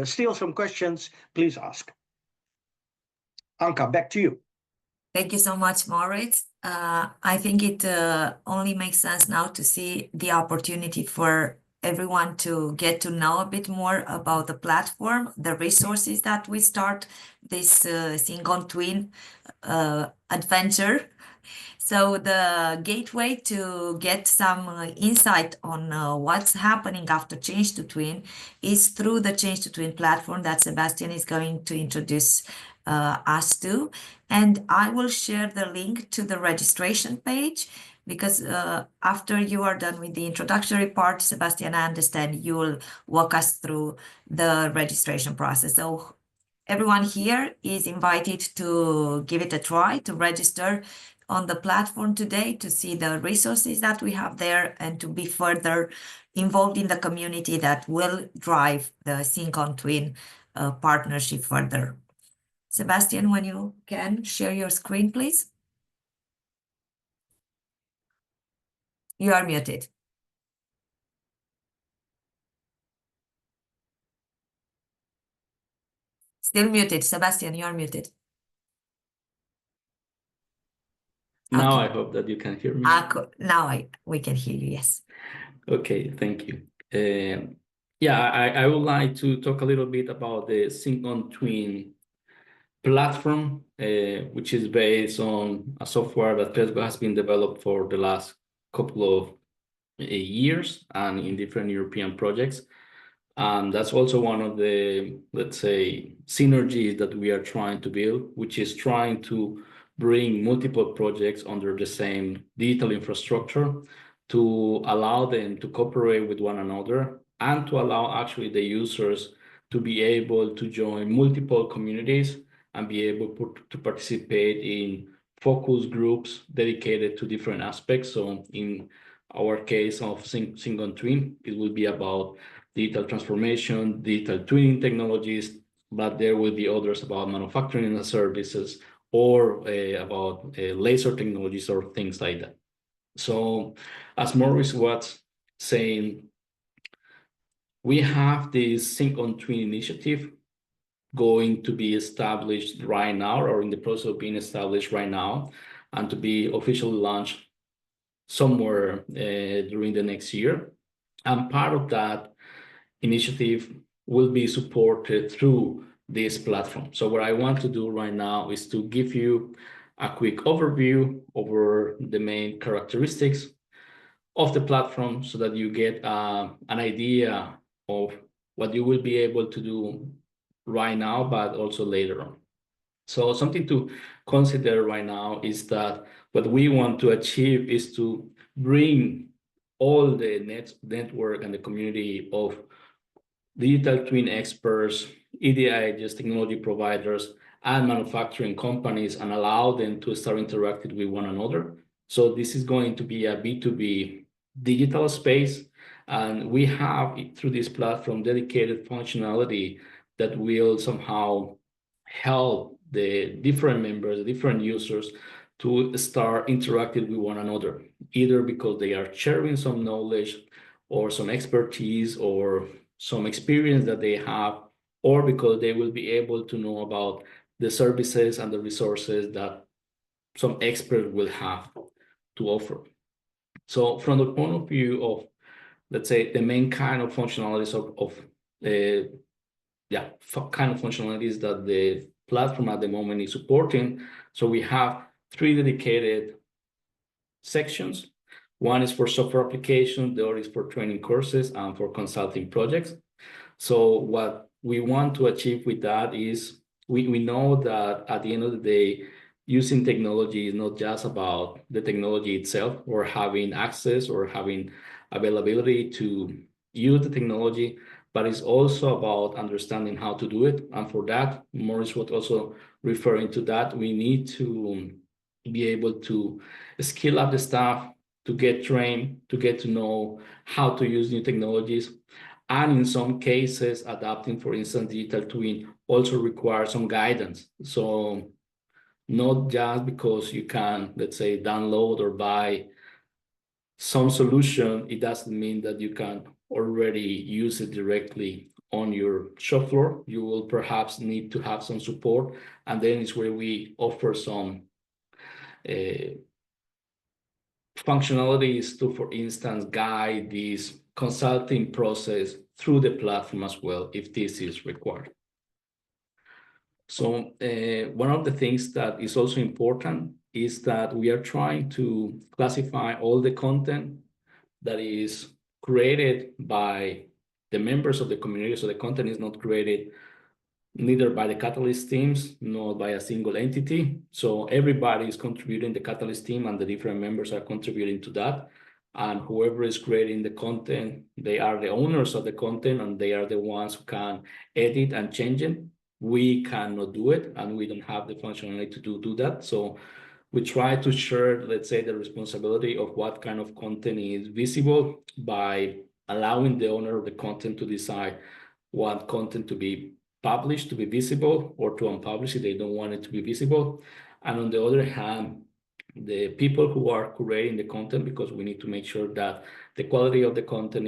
still some questions, please ask. Anka, back to you. Thank you so much, Maurits. I think it only makes sense now to see the opportunity for everyone to get to know a bit more about the platform, the resources that we start this Sync on Twin adventure. So the gateway to get some insight on what's happening after Change to Twin is through the Change to Twin platform that Sebastian is going to introduce us to. And I will share the link to the registration page, because after you are done with the introductory part, Sebastian, I understand you will walk us through the registration process. So everyone here is invited to give it a try, to register on the platform today to see the resources that we have there and to be further involved in the community that will drive the Sync on Twin partnership further. Sebastian, when you can share your screen, please. You are muted. Still muted. Sebastian, you are muted. Now Okay. I hope that you can hear me. Now we can hear you, yes. Okay, thank you. Yeah, I would like to talk a little bit about the Sync on Twin platform, which is based on a software that Cresgo has been developed for the last couple of years and in different European projects. And that's also one of the, let's say, synergies that we are trying to build, which is trying to bring multiple projects under the same digital infrastructure to allow them to cooperate with one another and to allow actually the users to be able to join multiple communities and be able to participate in focus groups dedicated to different aspects. So in our case of Sync on Twin, it will be about digital transformation, digital twinning technologies, but there will be others about manufacturing and services or about laser technologies or things like that. So as Maurice was saying, we have this Sync on Twin initiative going to be established right now or in the process of being established right now and to be officially launched somewhere during the next year. And part of that initiative will be supported through this platform. So what I want to do right now is to give you a quick overview over the main characteristics of the platform so that you get an idea of what you will be able to do right now, but also later on. So something to consider right now is that what we want to achieve is to bring all the network and the community of digital twin experts, DIHs, technology providers, and manufacturing companies and allow them to start interacting with one another. So this is going to be a B2B digital space. And we have, through this platform, dedicated functionality that will somehow help the different members, the different users to start interacting with one another, either because they are sharing some knowledge or some expertise or some experience that they have, or because they will be able to know about the services and the resources that some expert will have to offer. So from the point of view of, let's say, the main kind of functionalities kind of functionalities that the platform at the moment is supporting. So we have 3 dedicated sections. One is for software applications, the other is for training courses and for consulting projects. So what we want to achieve with that is we know that at the end of the day, using technology is not just about the technology itself or having access or having availability to use the technology, but it's also about understanding how to do it. And for that, Maurice was also referring to that, we need to be able to skill up the staff, to get trained, to get to know how to use new technologies. And in some cases, adapting, for instance, digital twin also requires some guidance. So not just because you can, let's say, download or buy some solution, it doesn't mean that you can already use it directly on your shop floor. You will perhaps need to have some support. And then it's where we offer some functionalities to, for instance, guide this consulting process through the platform as well, if this is required. So one of the things that is also important is that we are trying to classify all the content that is created by the members of the community. So the content is not created neither by the Catalyst teams, nor by a single entity. So everybody is contributing, the Catalyst team and the different members are contributing to that. And whoever is creating the content, they are the owners of the content and they are the ones who can edit and change it. We cannot do it and we don't have the functionality to do that. So we try to share, let's say, the responsibility of what kind of content is visible by allowing the owner of the content to decide what content to be published, to be visible, or to unpublish if they don't want it to be visible. And on the other hand, the people who are curating the content, because we need to make sure that the quality of the content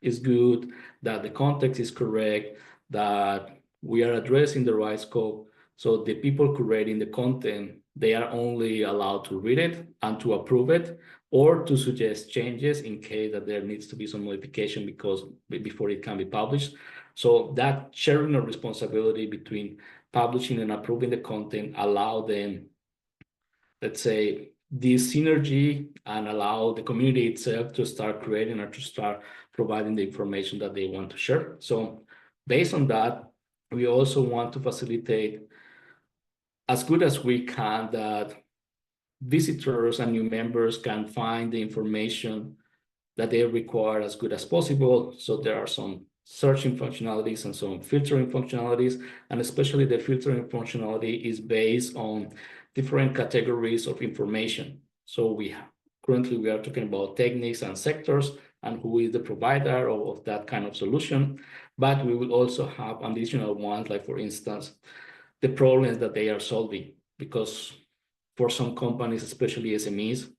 is good, that the context is correct, that we are addressing the right scope. So the people curating the content, they are only allowed to read it and to approve it, or to suggest changes in case that there needs to be some modification before it can be published. So that sharing of responsibility between publishing and approving the content allow them, let's say, this synergy, and allow the community itself to start creating or to start providing the information that they want to share. So based on that, we also want to facilitate as good as we can that visitors and new members can find the information that they require as good as possible. So there are some searching functionalities and some filtering functionalities, and especially the filtering functionality is based on different categories of information. So currently we are talking about techniques and sectors and who is the provider of that kind of solution. But we will also have additional ones, like for instance, the problems that they are solving, because for some companies, especially SMEs,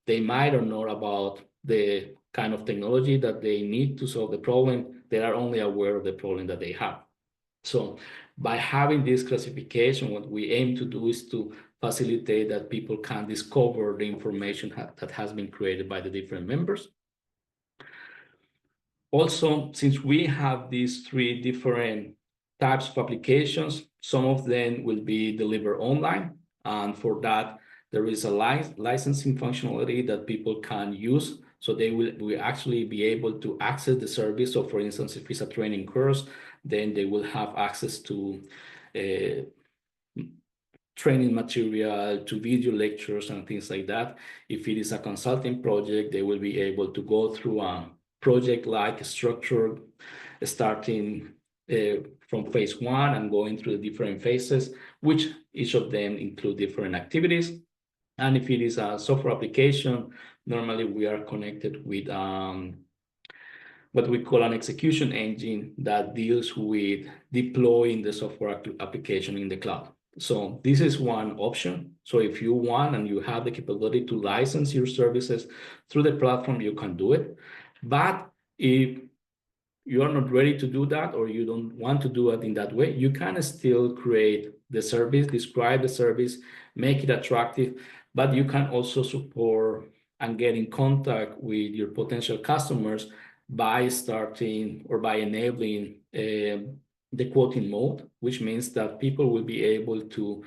they might not know about the kind of technology that they need to solve the problem. They are only aware of the problem that they have. So by having this classification, what we aim to do is to facilitate that people can discover the information that has been created by the different members. Also, since we have these 3 different types of applications, some of them will be delivered online. And for that, there is a licensing functionality that people can use. So they will actually be able to access the service. So for instance, if it's a training course, then they will have access to training material, to video lectures and things like that. If it is a consulting project, they will be able to go through a project-like structure, starting from phase 1 and going through the different phases, which each of them include different activities. And if it is a software application, normally we are connected with what we call an execution engine that deals with deploying the software application in the cloud. So this is one option. So if you want and you have the capability to license your services through the platform, you can do it. But if you are not ready to do that, or you don't want to do it in that way, you can still create the service, describe the service, make it attractive, but you can also support and get in contact with your potential customers by starting or by enabling the quoting mode, which means that people will be able to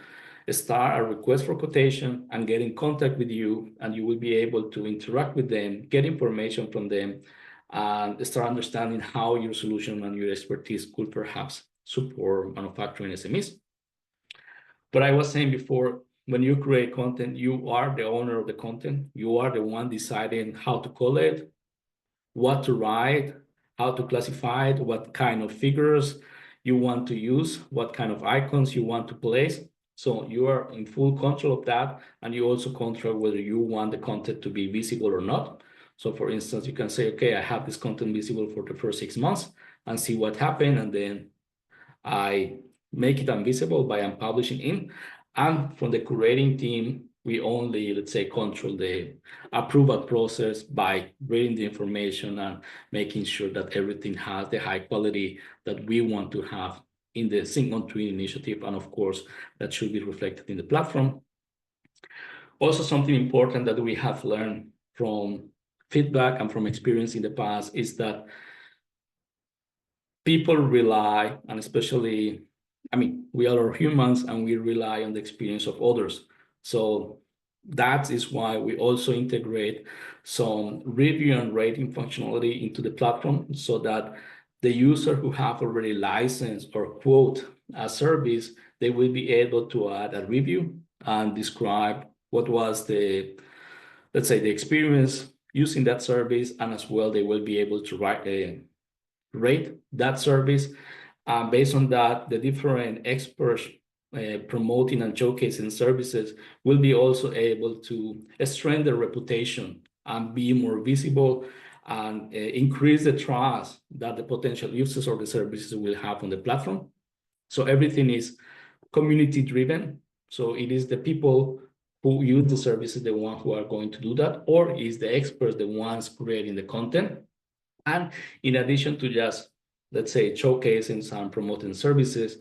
start a request for quotation and get in contact with you, and you will be able to interact with them, get information from them, and start understanding how your solution and your expertise could perhaps support manufacturing SMEs. But I was saying before, when you create content, you are the owner of the content. You are the one deciding how to call it, what to write, how to classify it, what kind of figures you want to use, what kind of icons you want to place. So you are in full control of that, and you also control whether you want the content to be visible or not. So for instance, you can say, okay, I have this content visible for the first 6 months and see what happened, and then I make it invisible by unpublishing in. And from the curating team, we only, let's say, control the approval process by reading the information and making sure that everything has the high quality that we want to have in the Sync on Twin initiative. And of course, that should be reflected in the platform. Also, something important that we have learned from feedback and from experience in the past is that people rely, and especially, I mean, we are humans and we rely on the experience of others. So that is why we also integrate some review and rating functionality into the platform, so that the user who have already licensed or quote a service, they will be able to add a review and describe what was the, let's say, the experience using that service, and as well they will be able to rate that service. Based on that, the different experts promoting and showcasing services will be also able to strengthen their reputation and be more visible and increase the trust that the potential users of the services will have on the platform. So everything is community driven. So it is the people who use the services, the ones who are going to do that, or is the experts the ones creating the content. And in addition to just, let's say, showcasing some promoting services,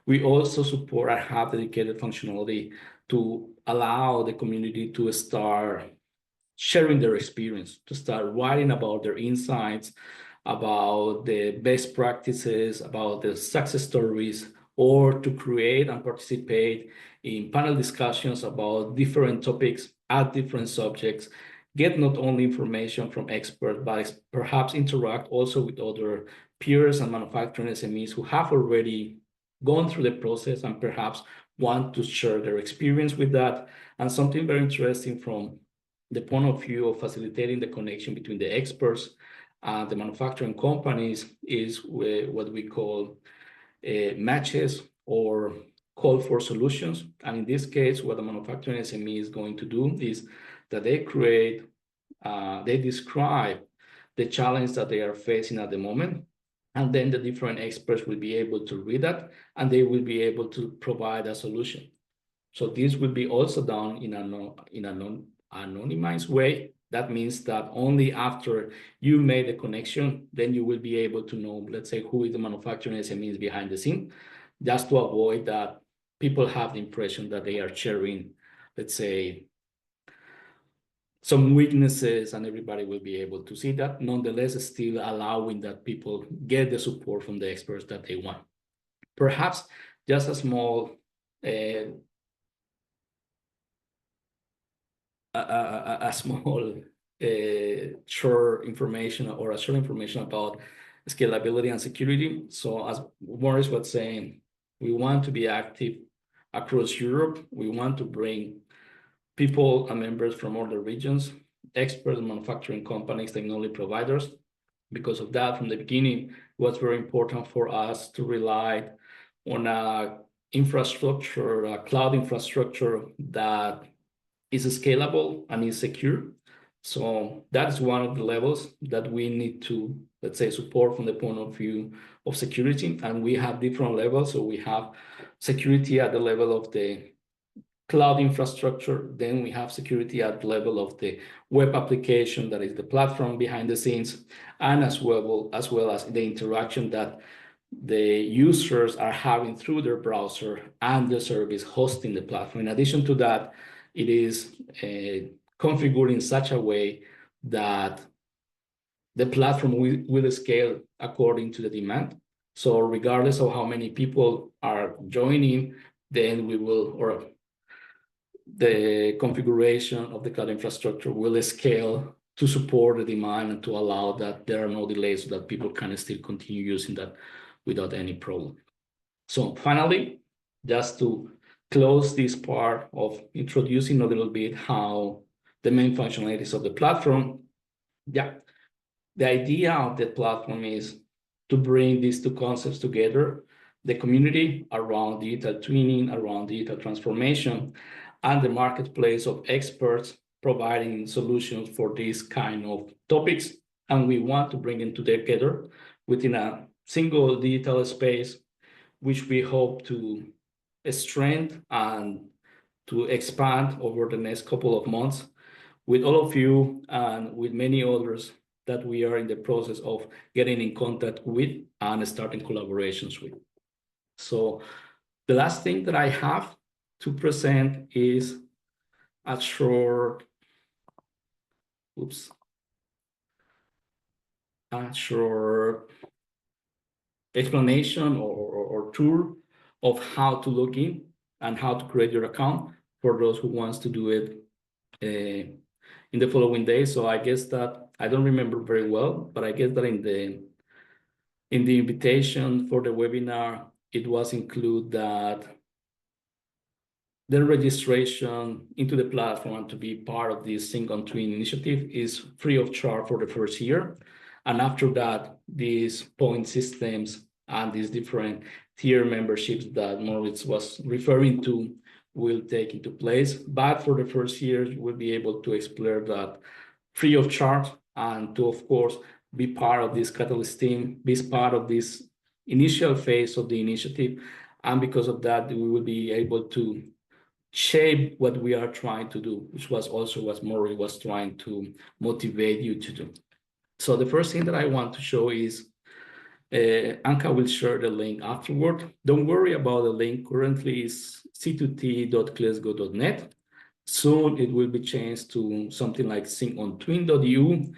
we also support and have dedicated functionality to allow the community to start sharing their experience, to start writing about their insights, about the best practices, about the success stories, or to create and participate in panel discussions about different topics at different subjects, get not only information from experts, but perhaps interact also with other peers and manufacturing SMEs who have already gone through the process and perhaps want to share their experience with that. And something very interesting from the point of view of facilitating the connection between the experts and the manufacturing companies is what we call matches or call for solutions. And in this case, what the manufacturing SME is going to do is that they describe the challenge that they are facing at the moment. And then the different experts will be able to read that, and they will be able to provide a solution. So this will be also done in an anonymized way. That means that only after you made the connection, then you will be able to know, let's say, who is the manufacturing SMEs behind the scene, just to avoid that people have the impression that they are sharing, let's say, some weaknesses, and everybody will be able to see that. Nonetheless, still allowing that people get the support from the experts that they want. Perhaps just a small short information about scalability and security. So as Morris was saying, we want to be active across Europe. We want to bring people and members from other regions, experts, manufacturing companies, technology providers. Because of that, from the beginning, it was very important for us to rely on a infrastructure, a cloud infrastructure that is scalable and is secure. So that's one of the levels that we need to, let's say, support from the point of view of security. And we have different levels. So we have security at the level of the cloud infrastructure. Then we have security at the level of the web application, that is the platform behind the scenes, and as well as the interaction that the users are having through their browser and the service hosting the platform. In addition to that, it is configured in such a way that the platform will scale according to the demand. So regardless of how many people are joining, then we will, or the configuration of the cloud infrastructure will scale to support the demand and to allow that there are no delays, so that people can still continue using that without any problem. So finally, just to close this part of introducing a little bit how the main functionalities of the platform. Yeah, the idea of the platform is to bring these two concepts together: the community around digital twinning, around digital transformation, and the marketplace of experts providing solutions for these kind of topics. And we want to bring them together within a single digital space, which we hope to strengthen and to expand over the next couple of months with all of you and with many others that we are in the process of getting in contact with and starting collaborations with. So the last thing that I have to present is a short, explanation or tour of how to log in and how to create your account for those who wants to do it in the following days. So I guess that, I don't remember very well, but I guess that in the invitation for the webinar, it was included that the registration into the platform and to be part of this Sync on Twin initiative is free of charge for the first year. And after that, these point systems and these different tier memberships that Moritz was referring to will take into place. But for the first year, you will be able to explore that free of charge, and to, of course, be part of this Catalyst team, be part of this initial phase of the initiative. And because of that, we will be able to shape what we are trying to do, which was also what Maury was trying to motivate you to do. So the first thing that I want to show is, Anka will share the link afterward. Don't worry about the link. Currently is c2t.clesgo.net. Soon it will be changed to something like syncontwin.eu.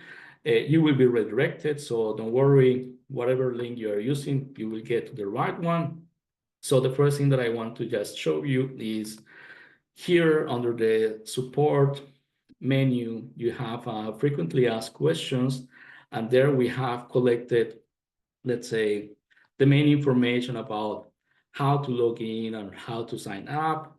You will be redirected, so don't worry. Whatever link you are using, you will get to the right one. So the first thing that I want to just show you is here under the support menu, you have frequently asked questions, and there we have collected, let's say, the main information about how to log in and how to sign up,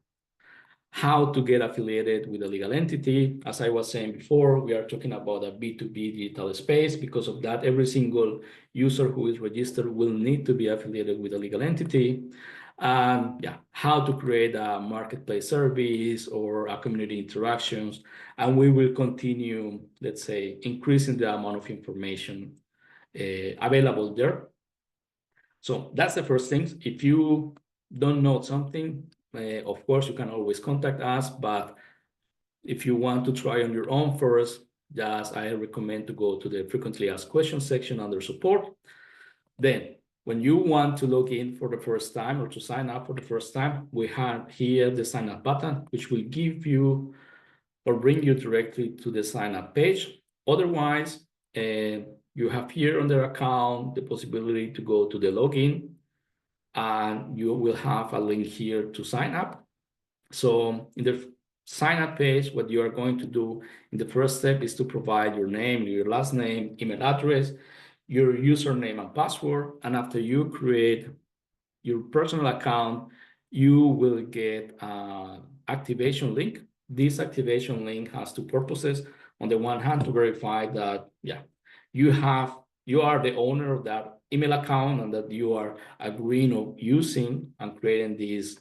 how to get affiliated with a legal entity. As I was saying before, we are talking about a B2B digital space. Because of that, every single user who is registered will need to be affiliated with a legal entity. Yeah, how to create a marketplace service or a community interactions. And we will continue, let's say, increasing the amount of information available there. So that's the first thing. If you don't know something, of course, you can always contact us. But if you want to try on your own first, just I recommend to go to the frequently asked questions section under support. Then when you want to log in for the first time or to sign up for the first time, we have here the sign up button, which will give you or bring you directly to the sign up page. Otherwise, you have here on their account the possibility to go to the login, and you will have a link here to sign up. So in the sign up page, what you are going to do in the first step is to provide your name, your last name, email address, your username and password. And after you create your personal account, you will get an activation link. This activation link has two purposes. On the one hand, to verify that, yeah, you are the owner of that email account and that you are agreeing of using and creating this,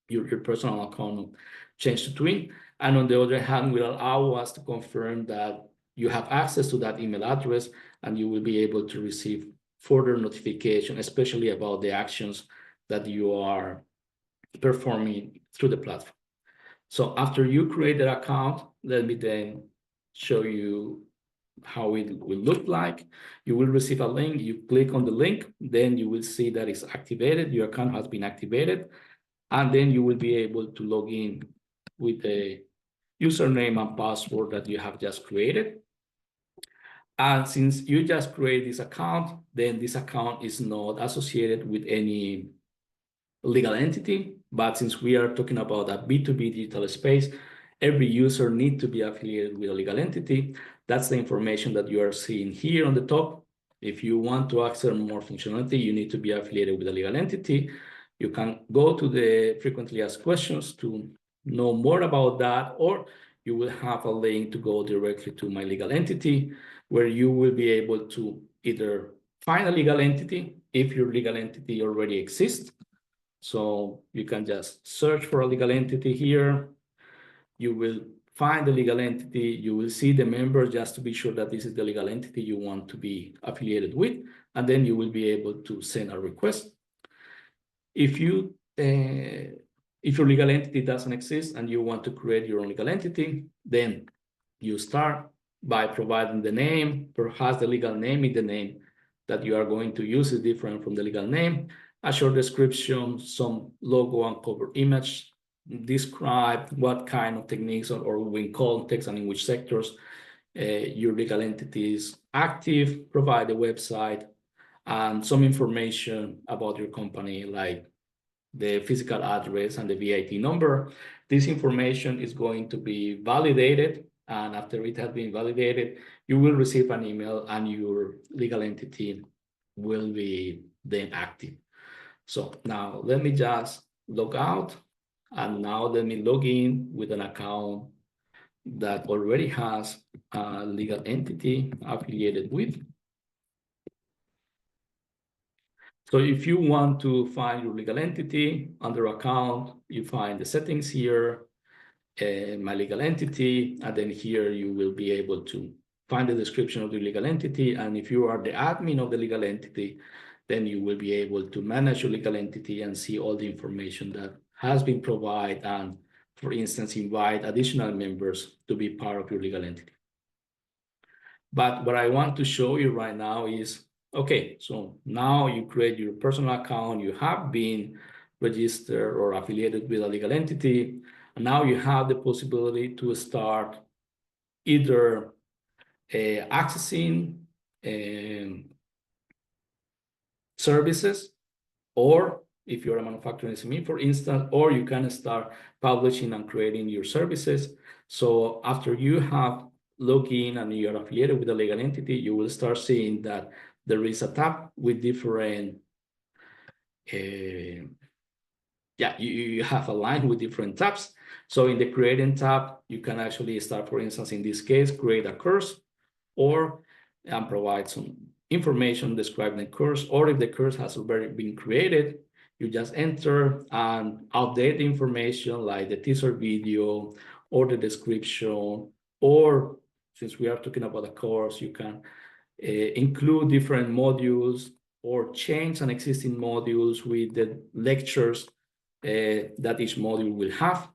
your personal account of Change to Twin. And on the other hand, will allow us to confirm that you have access to that email address, and you will be able to receive further notification, especially about the actions that you are performing through the platform. So after you create that account, let me then show you how it will look like. You will receive a link. You click on the link, then you will see that it's activated. Your account has been activated, and then you will be able to log in with the username and password that you have just created. And since you just create this account, then this account is not associated with any legal entity. But since we are talking about a B2B digital space, every user needs to be affiliated with a legal entity. That's the information that you are seeing here on the top. If you want to access more functionality, you need to be affiliated with a legal entity. You can go to the frequently asked questions to know more about that, or you will have a link to go directly to My Legal Entity, where you will be able to either find a legal entity if your legal entity already exists. So you can just search for a legal entity here. You will find the legal entity. You will see the members just to be sure that this is the legal entity you want to be affiliated with. And then you will be able to send a request. If your legal entity doesn't exist and you want to create your own legal entity, then you start by providing the name. Perhaps the legal name in the name that you are going to use is different from the legal name. A short description, some logo and cover image, describe what kind of techniques or in context and in which sectors your legal entity is active, provide a website, and some information about your company, like the physical address and the VAT number. This information is going to be validated, and after it has been validated, you will receive an email and your legal entity will be then active. So now let me just log out, and now let me log in with an account that already has a legal entity affiliated with. So if you want to find your legal entity under account, you find the settings here, my legal entity, and then here you will be able to find the description of the legal entity. And if you are the admin of the legal entity, then you will be able to manage your legal entity and see all the information that has been provided, and for instance, invite additional members to be part of your legal entity. But what I want to show you right now is, okay, so now you create your personal account, you have been registered or affiliated with a legal entity, and now you have the possibility to start either accessing services, or if you're a manufacturing SME, for instance, or you can start publishing and creating your services. So after you have logged in and you're affiliated with a legal entity, you will start seeing that there is a tab with different, you have a line with different tabs. So in the creating tab, you can actually start, for instance, in this case, create a course, or provide some information describing the course, or if the course has already been created, you just enter and update the information like the teaser video or the description, or since we are talking about a course, you can include different modules or change an existing modules with the lectures that each module will have.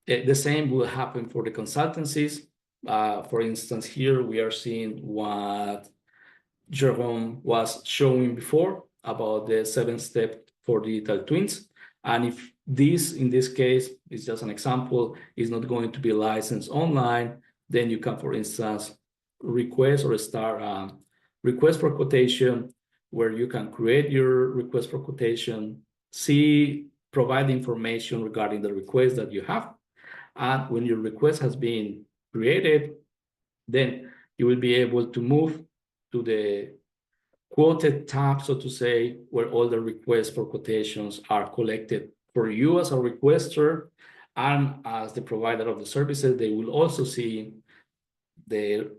The same will happen for the consultancies. For instance, here we are seeing what Jerome was showing before about the 7-step for digital twins. And if this, in this case, is just an example, is not going to be licensed online, then you can, for instance, request or start request for quotation, where you can create your request for quotation, provide information regarding the request that you have. And when your request has been created, then you will be able to move to the quoted tab, so to say, where all the requests for quotations are collected for you as a requester, and as the provider of the services, they will also see the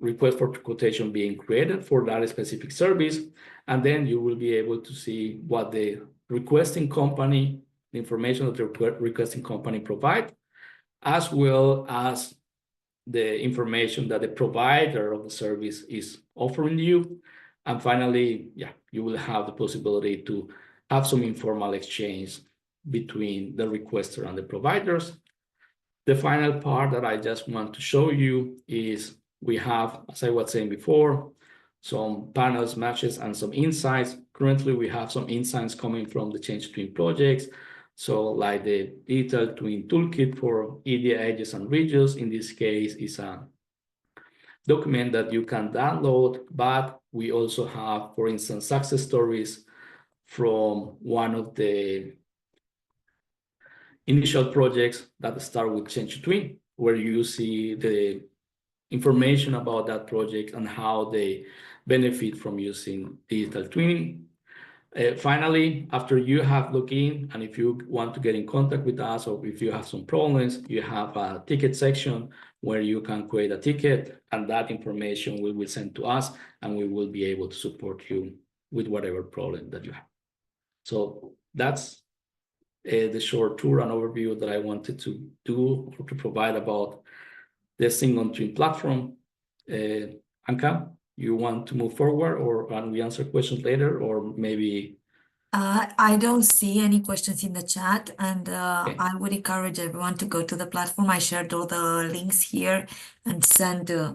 request for quotation being created for that specific service. And then you will be able to see what the requesting company, the information that the requesting company provide, as well as the information that the provider of the service is offering you. And finally, you will have the possibility to have some informal exchange between the requester and the providers. The final part that I just want to show you is we have, as I was saying before, some panels, matches, and some insights. Currently, we have some insights coming from the Change to Twin projects. So like the Digital Twin Toolkit for DIHs and regions, in this case, is a document that you can download, but we also have, for instance, success stories from one of the initial projects that start with Change to Twin, where you see the information about that project and how they benefit from using digital twinning. Finally, after you have logged in, and if you want to get in contact with us, or if you have some problems, you have a ticket section where you can create a ticket, and that information we will send to us, and we will be able to support you with whatever problem that you have. So that's the short tour and overview that I wanted to do, or to provide about the Sync-on-Twin platform. Anka, you want to move forward, or can we answer questions later, or maybe? I don't see any questions in the chat, and Okay. I would encourage everyone to go to the platform. I shared all the links here, and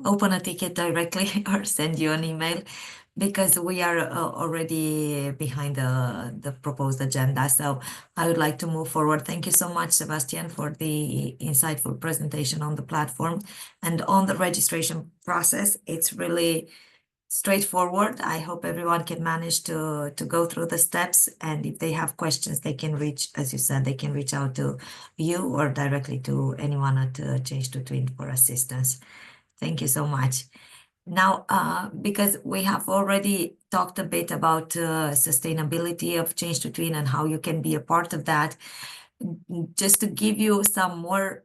open a ticket directly or send you an email, because we are already behind the proposed agenda. So I would like to move forward. Thank you so much, Sebastian, for the insightful presentation on the platform and on the registration process. It's really straightforward. I hope everyone can manage to go through the steps, and if they have questions, they can reach, as you said, they can reach out to you or directly to anyone at Change to Twin for assistance. Thank you so much. Now, because we have already talked a bit about sustainability of Change to Twin and how you can be a part of that, just to give you some more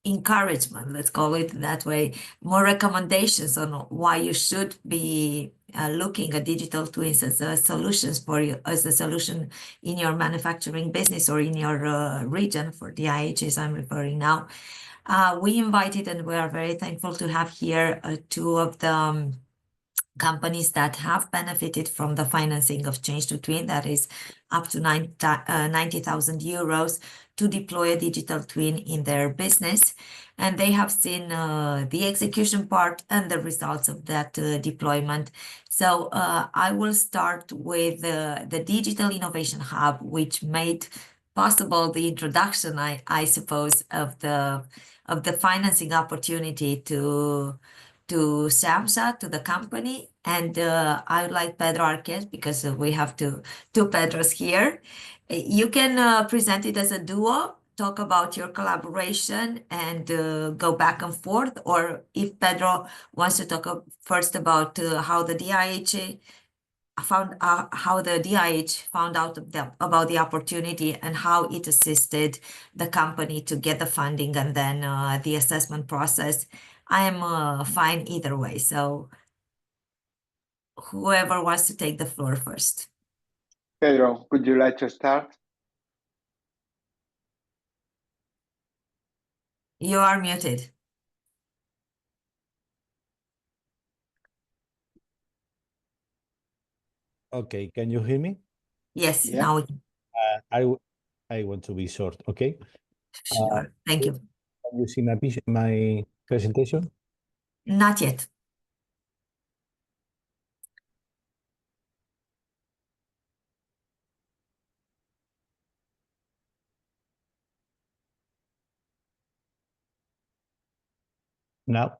encouragement, let's call it that way, more recommendations on why you should be looking at digital twins as a solutions for you, as a solution in your manufacturing business or in your region, for DIHs I'm referring now. We invited, and we are very thankful to have here two of the companies that have benefited from the financing of Change to Twin, that is up to 90,000 euros to deploy a digital twin in their business. And they have seen the execution part and the results of that deployment. So I will start with the Digital Innovation Hub, which made possible the introduction, I suppose, of the financing opportunity to SAMSA, to the company. And I would like Pedro Arquez, because we have two Pedros here. You can present it as a duo, talk about your collaboration and go back and forth. Or if Pedro wants to talk first about how the DIH found out about the opportunity and how it assisted the company to get the funding and then the assessment process, I am fine either way. So whoever wants to take the floor first. Pedro, would you like to start? You are muted. Okay, can you hear me? Yes, Yeah. now I want to be short, okay? sure. Thank you. Can you see my presentation? Not yet. Now?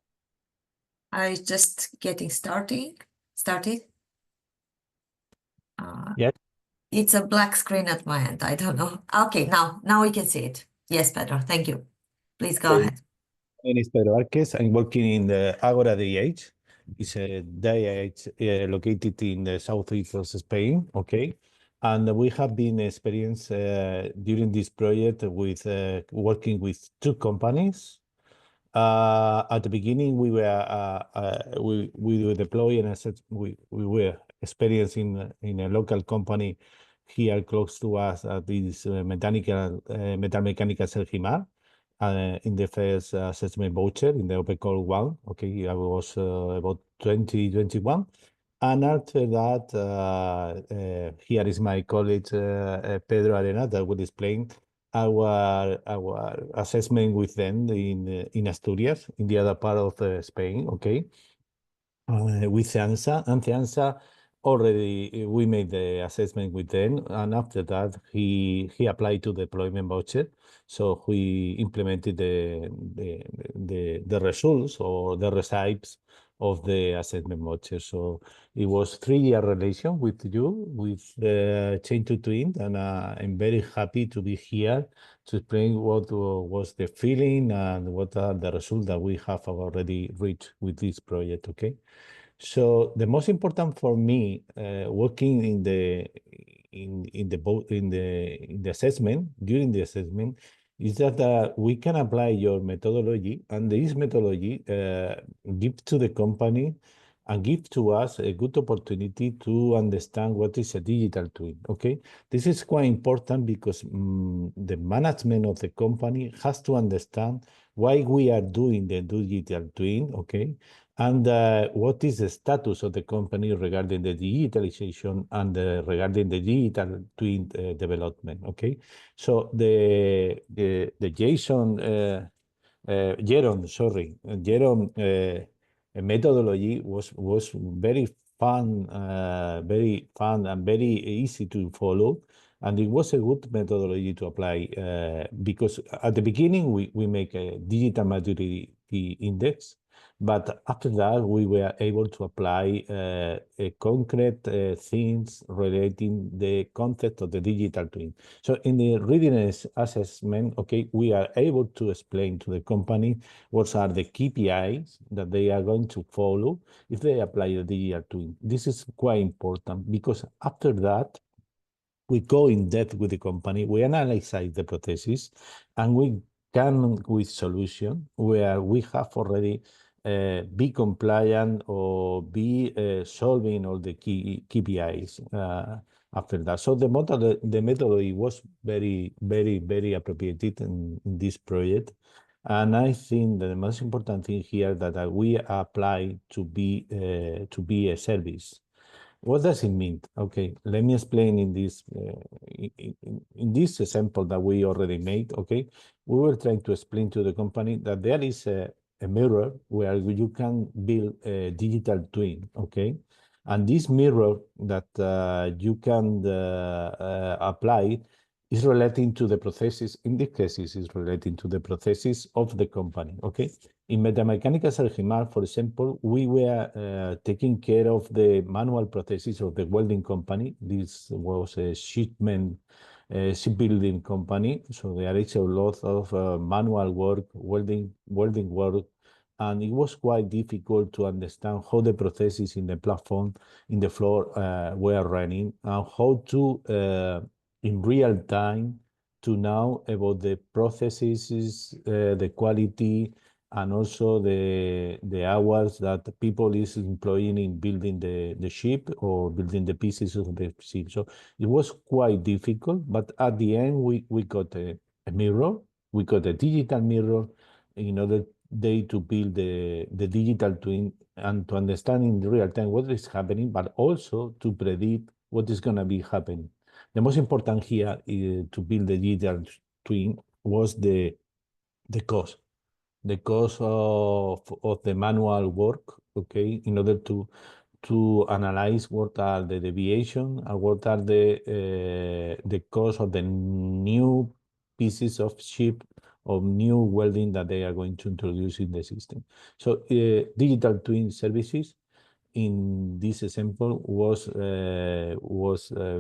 I just getting started. Yes. It's a black screen at my end. I don't know. Okay, now we can see it. Yes, Pedro. Thank you. Please go ahead. My name is Pedro Arquez. I'm working in the AGORA DIH. It's a DIH located in the southeast of Spain, okay? And we have been experienced during this project with working with two companies. At the beginning, we were deploying, and I said we were experiencing in a local company here close to us at this metal mechanical Sergimar. In the first assessment voucher in the Open Call 1, okay, I was about 2021. And after that, here is my colleague, Pedro Arena, that will explain our assessment with them in Asturias, in the other part of Spain, okay, with CEANSA. And CEANSA already, we made the assessment with them, and after that, he applied to the deployment voucher. So we implemented the results or the results of the assessment voucher. So it was 3-year relation with you, with the Change to Twin, and I'm very happy to be here to explain what was the feeling and what are the results that we have already reached with this project, okay? So the most important for me, working in the assessment, during the assessment, is that we can apply your methodology, and this methodology gives to the company and give to us a good opportunity to understand what is a digital twin, okay? This is quite important because the management of the company has to understand why we are doing the digital twin, okay? And what is the status of the company regarding the digitalization and regarding the digital twin development, okay? So the Jeroen methodology was very fun and very easy to follow, and it was a good methodology to apply because at the beginning we make a digital maturity index, but after that we were able to apply concrete things relating the concept of the digital twin. So in the readiness assessment, okay, we are able to explain to the company what are the KPIs that they are going to follow if they apply the digital twin. This is quite important because after that, we go in depth with the company, we analyze the processes, and we come with solution where we have already be compliant or be solving all the key KPIs after that. So the methodology was very appropriate in this project. And I think that the most important thing here that we apply to be a service. What does it mean? Okay, let me explain in this example that we already made. Okay, we were trying to explain to the company that there is a mirror where you can build a digital twin. Okay, and this mirror that you can apply is relating to the processes. In this case, is relating to the processes of the company. Okay. In Metamecánica Sergimar, for example, we were taking care of the manual processes of the welding company. This was a shipbuilding company. So there is a lot of manual work, welding work. And it was quite difficult to understand how the processes in the platform, in the floor were running, and how to, in real time, to know about the processes, the quality, and also the hours that the people is employing in building the ship or building the pieces of the ship. So it was quite difficult, but at the end we got a mirror, we got a digital mirror in order to build the digital twin and to understand in real time what is happening, but also to predict what is going to be happening. The most important here to build the digital twin was the cost. The cost of the manual work, okay, in order to analyze what are the deviation and what are the cost of the new pieces of ship of new welding that they are going to introduce in the system. So digital twin services in this example was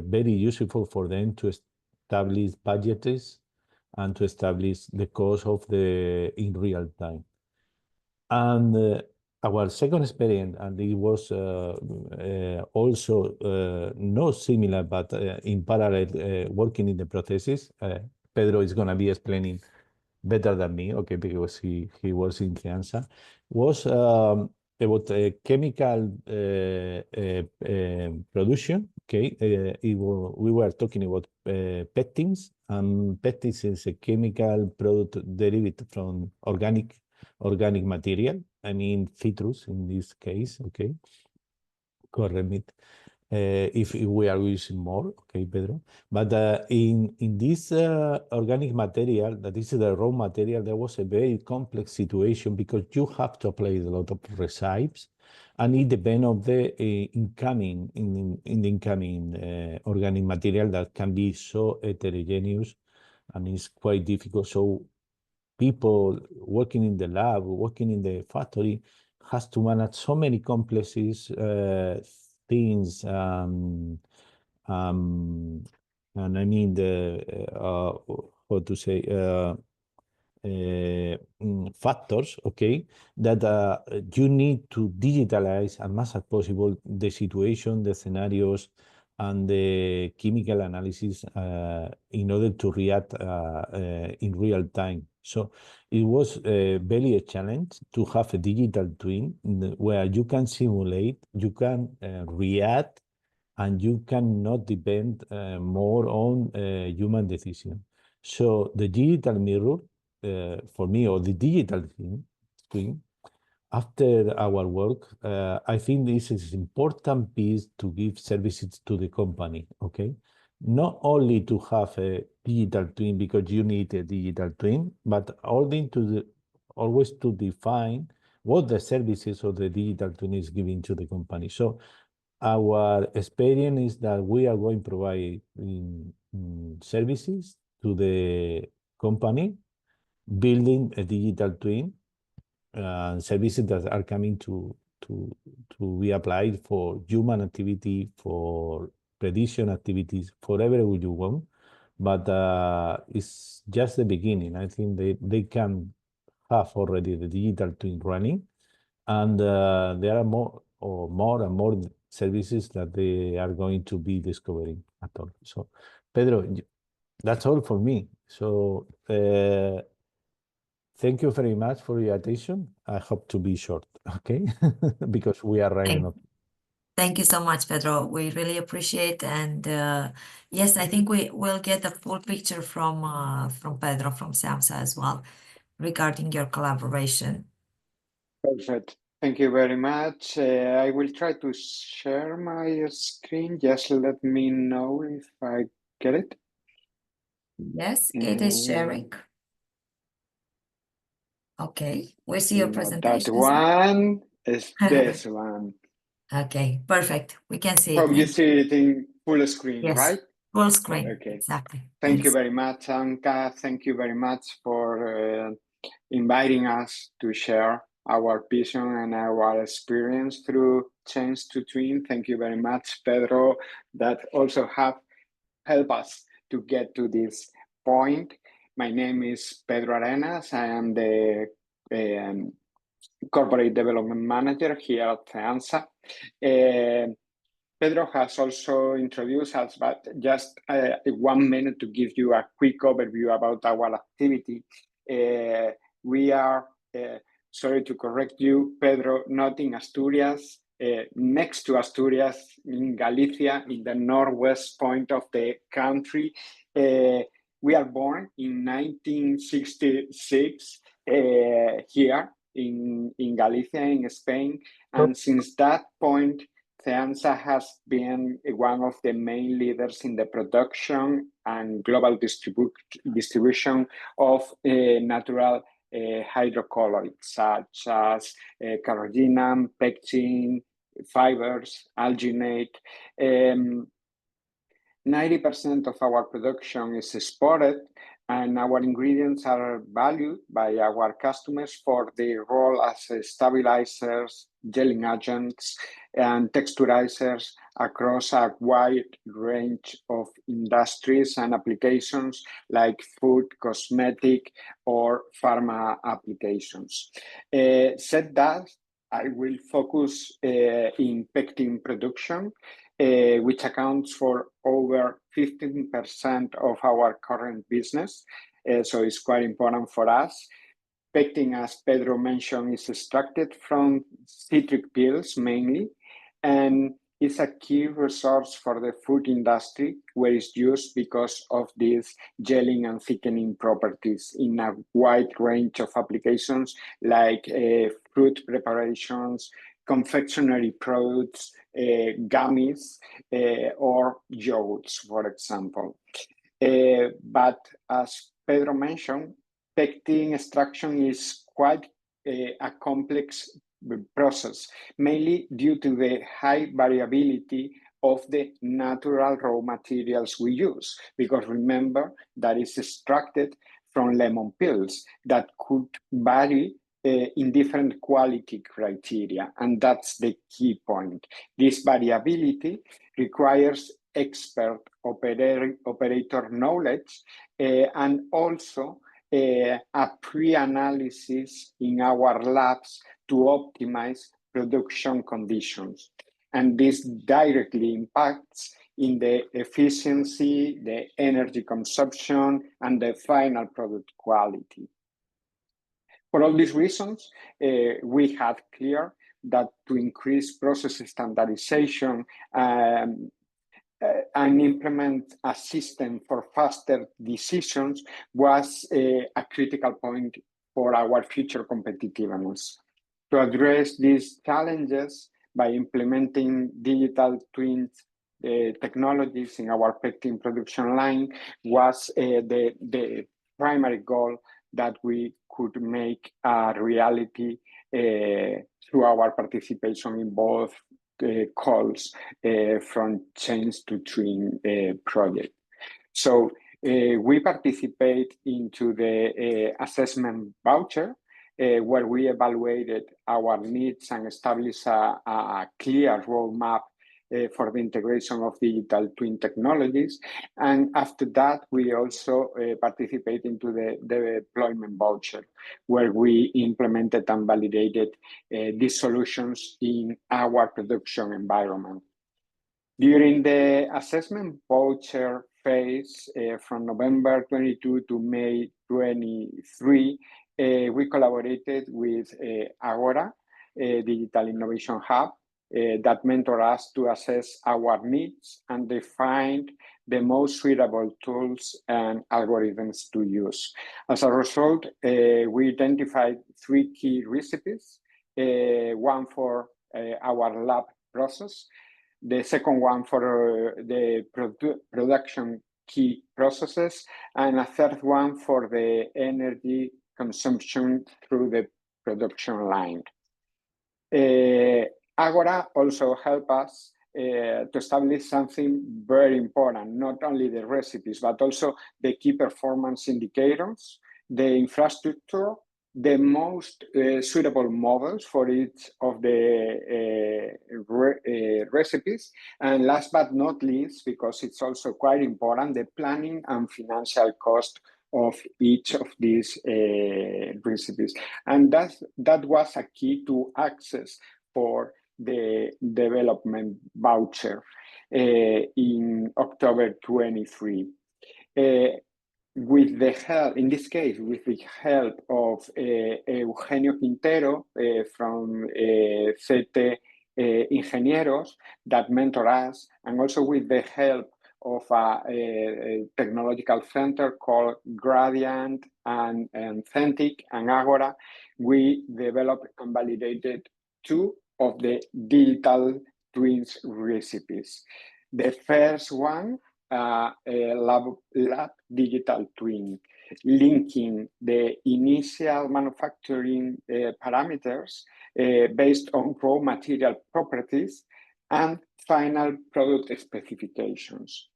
very useful for them to establish budgets and to establish the cost of the in real time. And our second experience, and it was also not similar, but in parallel, working in the processes. Pedro is going to be explaining better than me, okay, because he was in Fianza, was about chemical production. Okay, we were talking about pectins, and pectins is a chemical product derived from organic material. I mean, citrus in this case. Okay, correct me if we are using more, okay, Pedro. But in this organic material, that is the raw material, there was a very complex situation because you have to apply a lot of recipes, and it depends on the incoming organic material that can be so heterogeneous, and it's quite difficult. So people working in the lab, working in the factory, has to manage so many complexes things, and I mean how to say factors, okay, that you need to digitalize as much as possible the situation, the scenarios, and the chemical analysis in order to react in real time. So it was very a challenge to have a digital twin where you can simulate, you can react, and you cannot depend more on human decision. So the digital mirror, for me, or the digital twin, after our work, I think this is an important piece to give services to the company, okay? Not only to have a digital twin because you need a digital twin, but always to define what the services of the digital twin is giving to the company. So our experience is that we are going to provide services to the company, building a digital twin, services that are coming to be applied for human activity, for prediction activities, for whatever you want. But it's just the beginning. I think they can have already the digital twin running, and there are more and more services that they are going to be discovering at all. So, Pedro, that's all for me. So, thank you very much for your attention. I hope to be short. okay? Because we are running. Thank you so much, Pedro. We really appreciate, and yes, I think we will get a full picture from Pedro from SAMHSA as well regarding your collaboration. Perfect. Thank you very much. I will try to share my screen. Just let me know if I get it. Yes, it is sharing. Okay, we see your Not presentation. that one is this one. Okay, perfect. We can see Hope it. you see it in full screen, Yes, right? full screen. Okay. Exactly. Thank you Thanks. very much, Anka. Thank you very much for inviting us to share our vision and our experience through Change to Twin. Thank you very much, Pedro, that also have helped us to get to this point. My name is Pedro Arenas. I am the Corporate Development Manager here at SAMHSA. Pedro has also introduced us, but just 1 minute to give you a quick overview about our activity. We are, sorry to correct you, Pedro, not in Asturias, next to Asturias, in Galicia, in the northwest point of the country. We are born in 1966 here in Galicia, in Spain, and since that point, SAMHSA has been one of the main leaders in the production and global distribution of natural hydrocolloids, such as carrageenan, pectin, fibers, alginate. 90% of our production is exported, and our ingredients are valued by our customers for their role as stabilizers, gelling agents, and texturizers across a wide range of industries and applications like food, cosmetic, or pharma applications. Said that, I will focus in pectin production, which accounts for over 15% of our current business. So it's quite important for us. Pectin, as Pedro mentioned, is extracted from citric peels mainly, and is a key resource for the food industry, where it's used because of these gelling and thickening properties in a wide range of applications like fruit preparations, confectionery products, gummies, or yogurts, for example. But as Pedro mentioned, pectin extraction is quite a complex process, mainly due to the high variability of the natural raw materials we use. Because remember that it's extracted from lemon peels that could vary in different quality criteria, and that's the key point. This variability requires expert operator knowledge and also a pre-analysis in our labs to optimize production conditions. And this directly impacts in the efficiency, the energy consumption, and the final product quality. For all these reasons, we have clear that to increase process standardization and implement a system for faster decisions was a critical point for our future competitiveness. To address these challenges by implementing digital twin technologies in our pectin production line was the primary goal that we could make a reality through our participation in both calls from Change to Twin project. So we participate into the assessment voucher, where we evaluated our needs and established a clear roadmap for the integration of digital twin technologies. And after that, we also participate into the deployment voucher, where we implemented and validated these solutions in our production environment. During the assessment voucher phase from November 22 to May 23, we collaborated with AGORA Digital Innovation Hub that mentor us to assess our needs and define the most suitable tools and algorithms to use. As a result, we identified 3 key recipes, one for our lab process, the second one for the production key processes, and a third one for the energy consumption through the production line. AGORA also helped us to establish something very important, not only the recipes, but also the key performance indicators, the infrastructure, the most suitable models for each of the recipes, and last but not least, because it's also quite important, the planning and financial cost of each of these recipes. And that was a key to access for the development voucher in October 23. With the help, in this case, with the help of Eugenio Quintero from CT Ingenieros that mentor us, and also with the help of a technological center called Gradient and Centric and AGORA, we developed and validated 2 of the digital twins recipes. The first one, a lab digital twin, linking the initial manufacturing parameters based on raw material properties and final product specifications.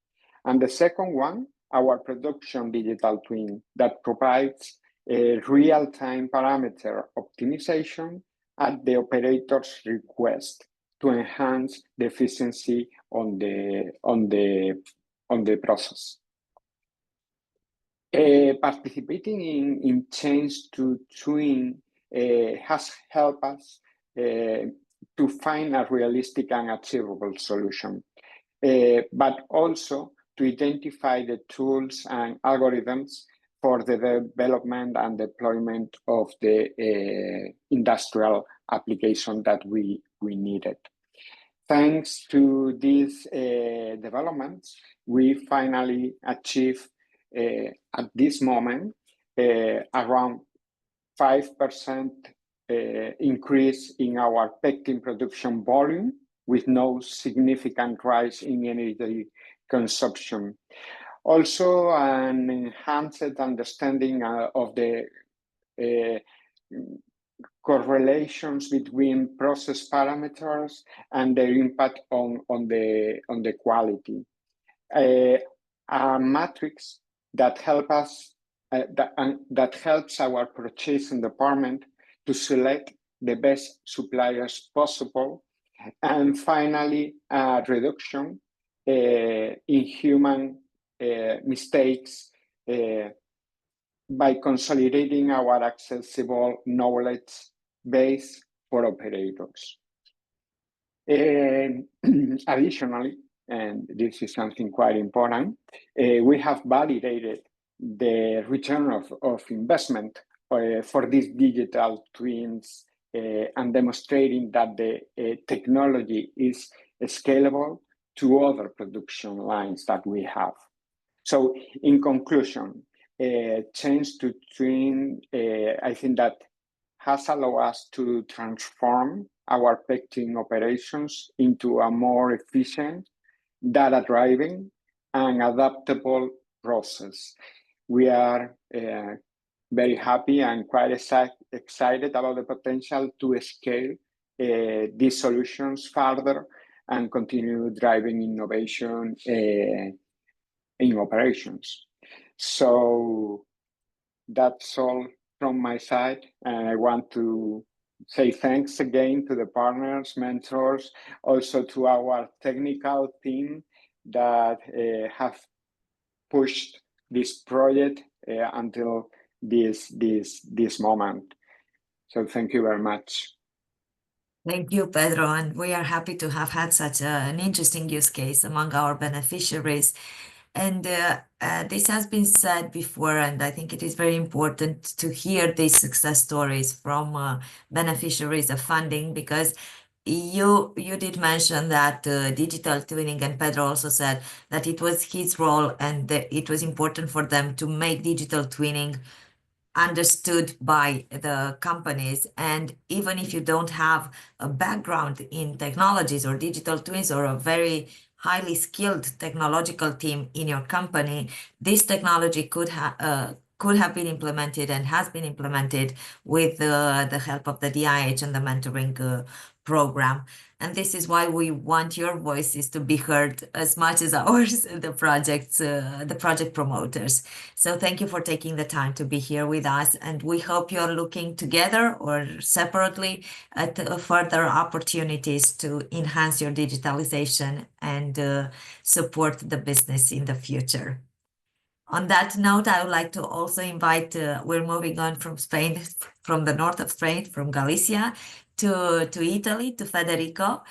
And the second one, our production digital twin that provides a real-time parameter optimization at the operator's request to enhance the efficiency on the process. Participating in Change to Twin has helped us to find a realistic and achievable solution, but also to identify the tools and algorithms for the development and deployment of the industrial application that we needed. Thanks to these developments, we finally achieved at this moment around 5% increase in our pectin production volume with no significant rise in energy consumption. Also, an enhanced understanding of the correlations between process parameters and their impact on the quality. A matrix that helps our purchasing department to select the best suppliers possible, and finally a reduction in human mistakes by consolidating our accessible knowledge base for operators. Additionally, and this is something quite important, we have validated the return of investment for these digital twins and demonstrating that the technology is scalable to other production lines that we have. So in conclusion, Change to Twin, I think that has allowed us to transform our pectin operations into a more efficient, data-driven, and adaptable process. We are very happy and quite excited about the potential to scale these solutions further and continue driving innovation in operations. So that's all from my side, and I want to say thanks again to the partners, mentors, also to our technical team that have pushed this project until this moment. So thank you very much. Thank you, Pedro, and we are happy to have had such an interesting use case among our beneficiaries. And this has been said before, and I think it is very important to hear these success stories from beneficiaries of funding, because you did mention that digital twinning, and Pedro also said that it was his role and that it was important for them to make digital twinning understood by the companies. And even if you don't have a background in technologies or digital twins or a very highly skilled technological team in your company, this technology could have been implemented and has been implemented with the help of the DIH and the mentoring program. And this is why we want your voices to be heard as much as ours, the project promoters. So thank you for taking the time to be here with us, and we hope you're looking together or separately at further opportunities to enhance your digitalization and support the business in the future. On that note, I would like to also invite, we're moving on from Spain, from the north of Spain, from Galicia to Italy, to Federico,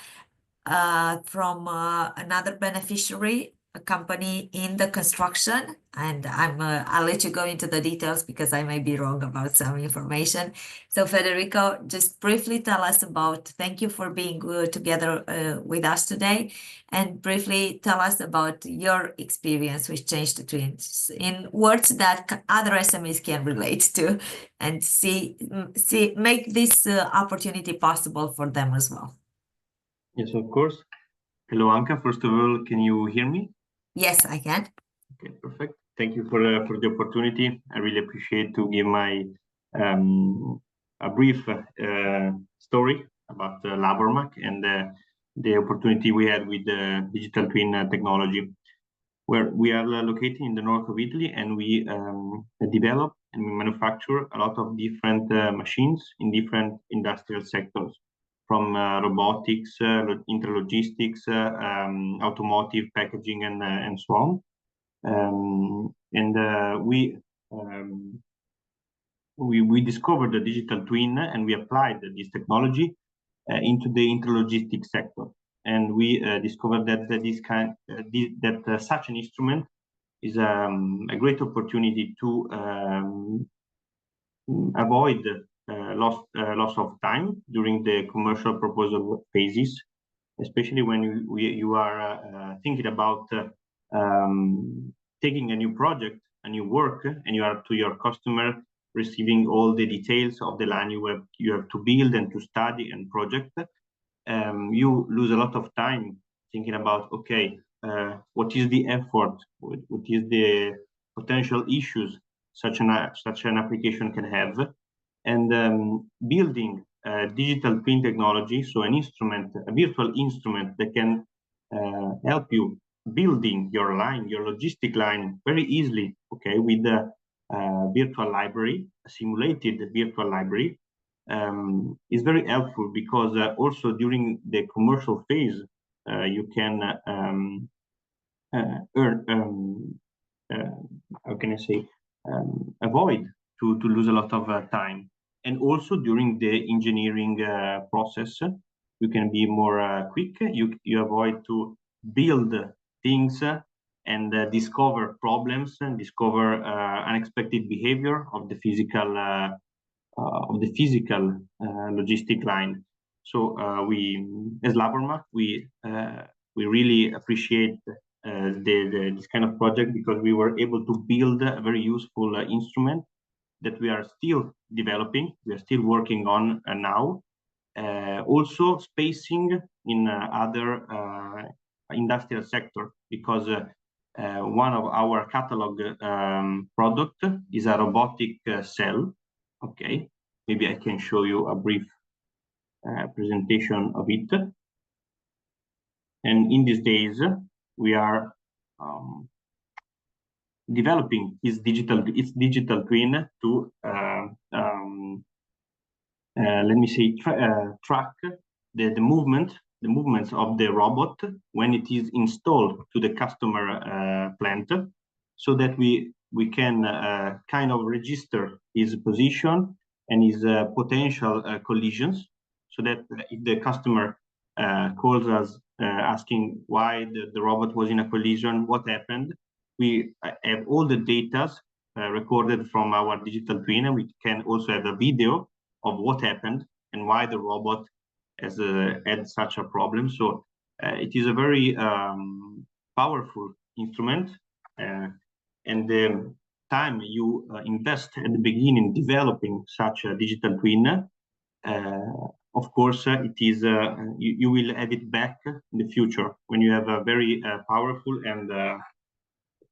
from another beneficiary, a company in the construction. And I'll let you go into the details because I may be wrong about some information. So Federico, just briefly tell us about, thank you for being together with us today, and briefly tell us about your experience with Change to Twins in words that other SMEs can relate to, and make this opportunity possible for them as well. Yes, of course. Hello, Anka. First of all, can you hear me? Yes, I can. Okay, perfect. Thank you for the opportunity. I really appreciate to give my a brief story about Labormac and the opportunity we had with the digital twin technology, where we are located in the north of Italy, and we develop and we manufacture a lot of different machines in different industrial sectors, from robotics, intralogistics, automotive, packaging, and so on. We discovered the digital twin, and we applied this technology into the intralogistics sector. And we discovered that such an instrument is a great opportunity to avoid loss of time during the commercial proposal phases, especially when you are thinking about taking a new project, a new work, and you are to your customer receiving all the details of the line you have to build and to study and project. You lose a lot of time thinking about, okay, what is the effort, what is the potential issues such an application can have, and building digital twin technology, so an instrument, a virtual instrument that can help you building your line, your logistic line very easily, okay, with the virtual library, a simulated virtual library, is very helpful, because also during the commercial phase, you can how can I say, avoid to lose a lot of time. And also during the engineering process, you can be more quick. You avoid to build things and discover problems and discover unexpected behavior of the physical logistic line. So we, as Labormac, we really appreciate this kind of project, because we were able to build a very useful instrument that we are still developing, we are still working on now. Also spacing in other industrial sector, because one of our catalog product is a robotic cell. Okay, maybe I can show you a brief presentation of it. And in these days, we are developing its digital twin to let me say track the movements of the robot when it is installed to the customer plant, so that we can kind of register his position and his potential collisions, so that if the customer calls us asking why the robot was in a collision, what happened, we have all the data recorded from our digital twin, and we can also have a video of what happened and why the robot has had such a problem. So it is a very powerful instrument, and the time you invest at the beginning developing such a digital twin, of course, it is you will have it back in the future when you have a very powerful and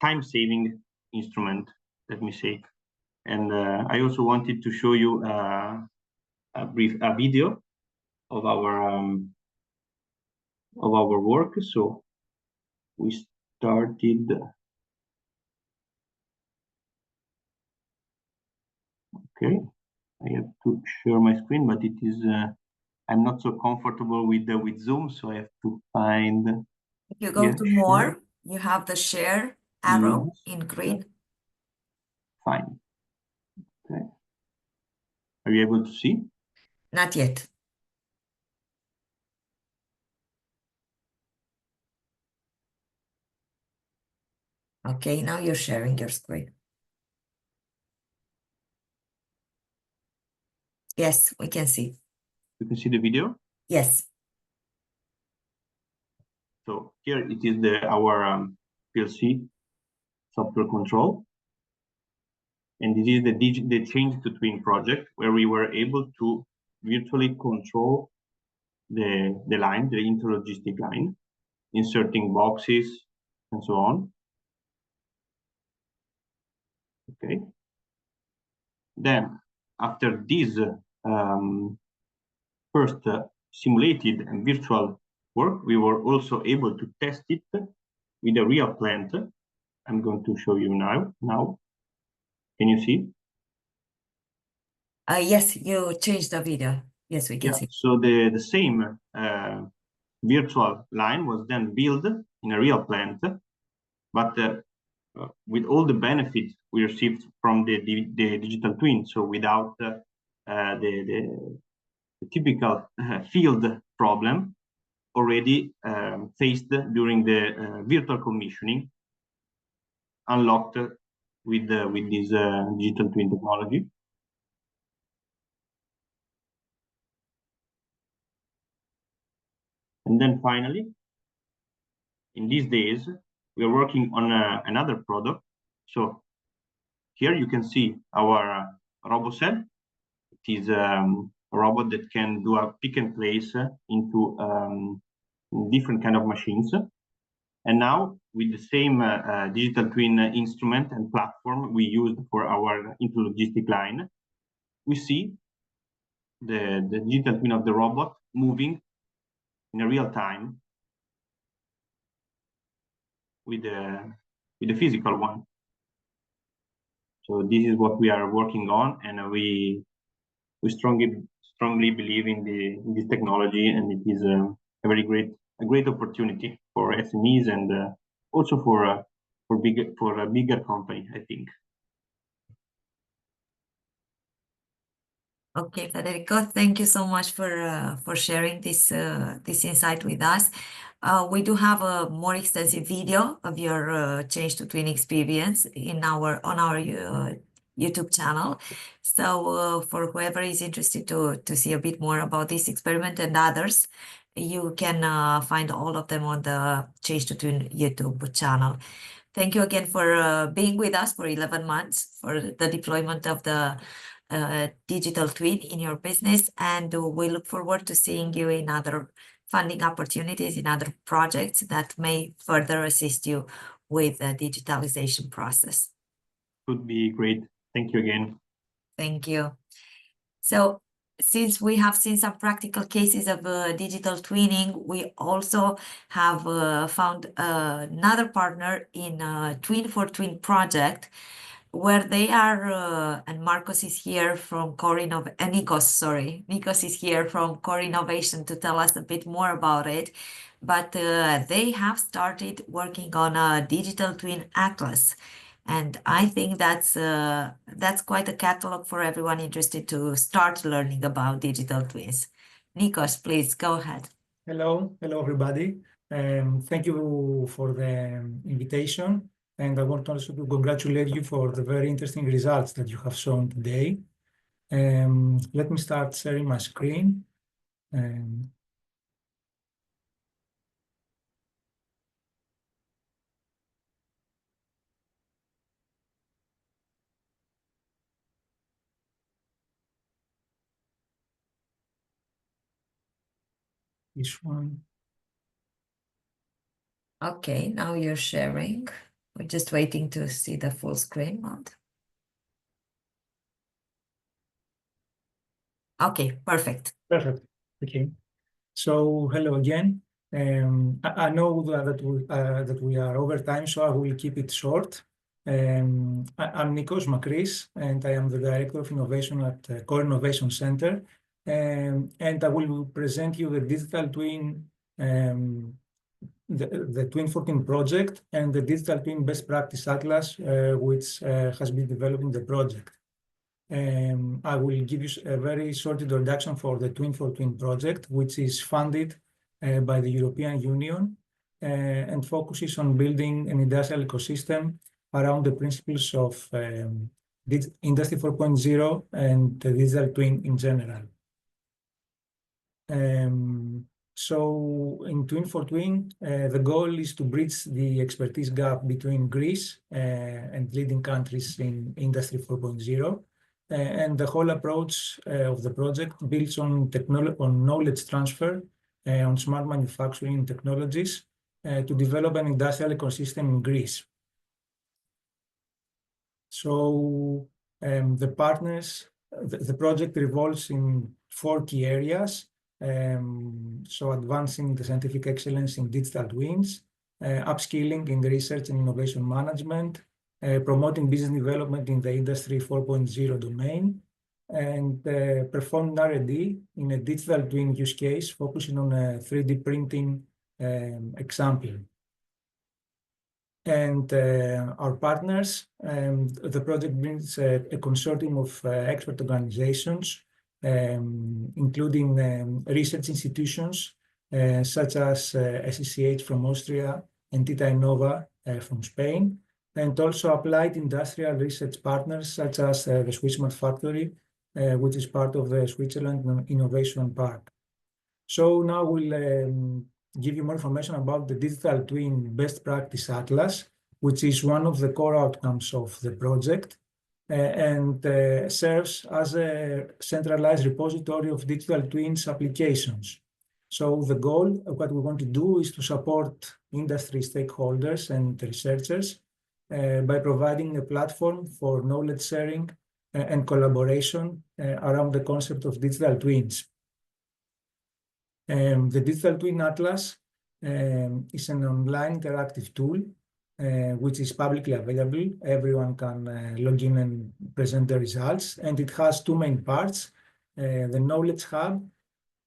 time-saving instrument, let me say. And I also wanted to show you a video of our work. So we started. Okay, I have to share my screen, but it is. I'm not so comfortable with Zoom, so I have to find. If you go to more, you have the share arrow in green. Fine. Okay. Are you able to see? Not yet. Okay, now you're sharing your screen. Yes, we can see. You can see the video? Yes. So here it is our PLC software control. And this is the change to twin project, where we were able to virtually control the line, the interlogistic line, inserting boxes and so on. Okay. Then after this first simulated and virtual work, we were also able to test it with a real plant. I'm going to show you now. Can you see? Yes, you changed the video. Yes, we can see. So the same virtual line was then built in a real plant, but with all the benefits we received from the digital twin. So without the typical field problem already faced during the virtual commissioning, unlocked with this digital twin technology. And then finally, in these days, we are working on another product. So here you can see our RoboCell. It is a robot that can do a pick and place into different kind of machines. And now with the same digital twin instrument and platform we used for our interlogistic line, we see the digital twin of the robot moving in a real time with the physical one. So this is what we are working on, and we strongly believe in this technology, and it is a great opportunity for SMEs and also for a bigger company, I think. Okay, Federico, thank you so much for sharing this insight with us. We do have a more extensive video of your change to twin experience on our YouTube channel. So for whoever is interested to see a bit more about this experiment and others, you can find all of them on the Change to Twin YouTube channel. Thank you again for being with us for 11 months for the deployment of the digital twin in your business, and we look forward to seeing you in other funding opportunities, in other projects that may further assist you with the digitalization process. Would be great. Thank you again. Thank you. So since we have seen some practical cases of digital twinning, we also have found another partner in Twin for Twin project, where they are, and Marcos is here from Nikos is here from Core Innovation to tell us a bit more about it. But they have started working on a digital twin atlas. And I think that's quite a catalog for everyone interested to start learning about digital twins. Nikos, please go ahead. Hello everybody. Thank you for the invitation. and I want also to congratulate you for the very interesting results that you have shown today. Let me start sharing my screen. This one. Okay, now you're sharing. We're just waiting to see the full screen mode. Okay, perfect. Perfect. Okay. So hello again. I know that we are over time, so I will keep it short. I'm Nikos Makris, and I am the Director of Innovation at Core Innovation Center. And I will present you the digital twin, the Twin 14 project and the digital twin best practice atlas, which has been developing the project. I will give you a very short introduction for the Twin for Twin project, which is funded by the European Union and focuses on building an industrial ecosystem around the principles of Industry 4.0 and the digital twin in general. So in Twin for Twin, the goal is to bridge the expertise gap between Greece and leading countries in Industry 4.0. And the whole approach of the project builds on knowledge transfer, on smart manufacturing technologies to develop an industrial ecosystem in Greece. So the project revolves in 4 key areas. So advancing the scientific excellence in digital twins, upskilling in the research and innovation management, promoting business development in the Industry 4.0 domain, and performing R&D in a digital twin use case, focusing on a 3D printing example. And our partners, the project brings a consortium of expert organizations, including research institutions such as SCCH from Austria and Tita Innova from Spain, and also applied industrial research partners such as the Swiss Smart Factory, which is part of the Switzerland Innovation Park. So now we'll give you more information about the Digital Twin Best Practice Atlas, which is one of the core outcomes of the project and serves as a centralized repository of digital twins applications. So the goal of what we want to do is to support industry stakeholders and researchers by providing a platform for knowledge sharing and collaboration around the concept of digital twins. The Digital Twin Atlas is an online interactive tool which is publicly available. Everyone can log in and present the results. And it has 2 main parts. The Knowledge Hub,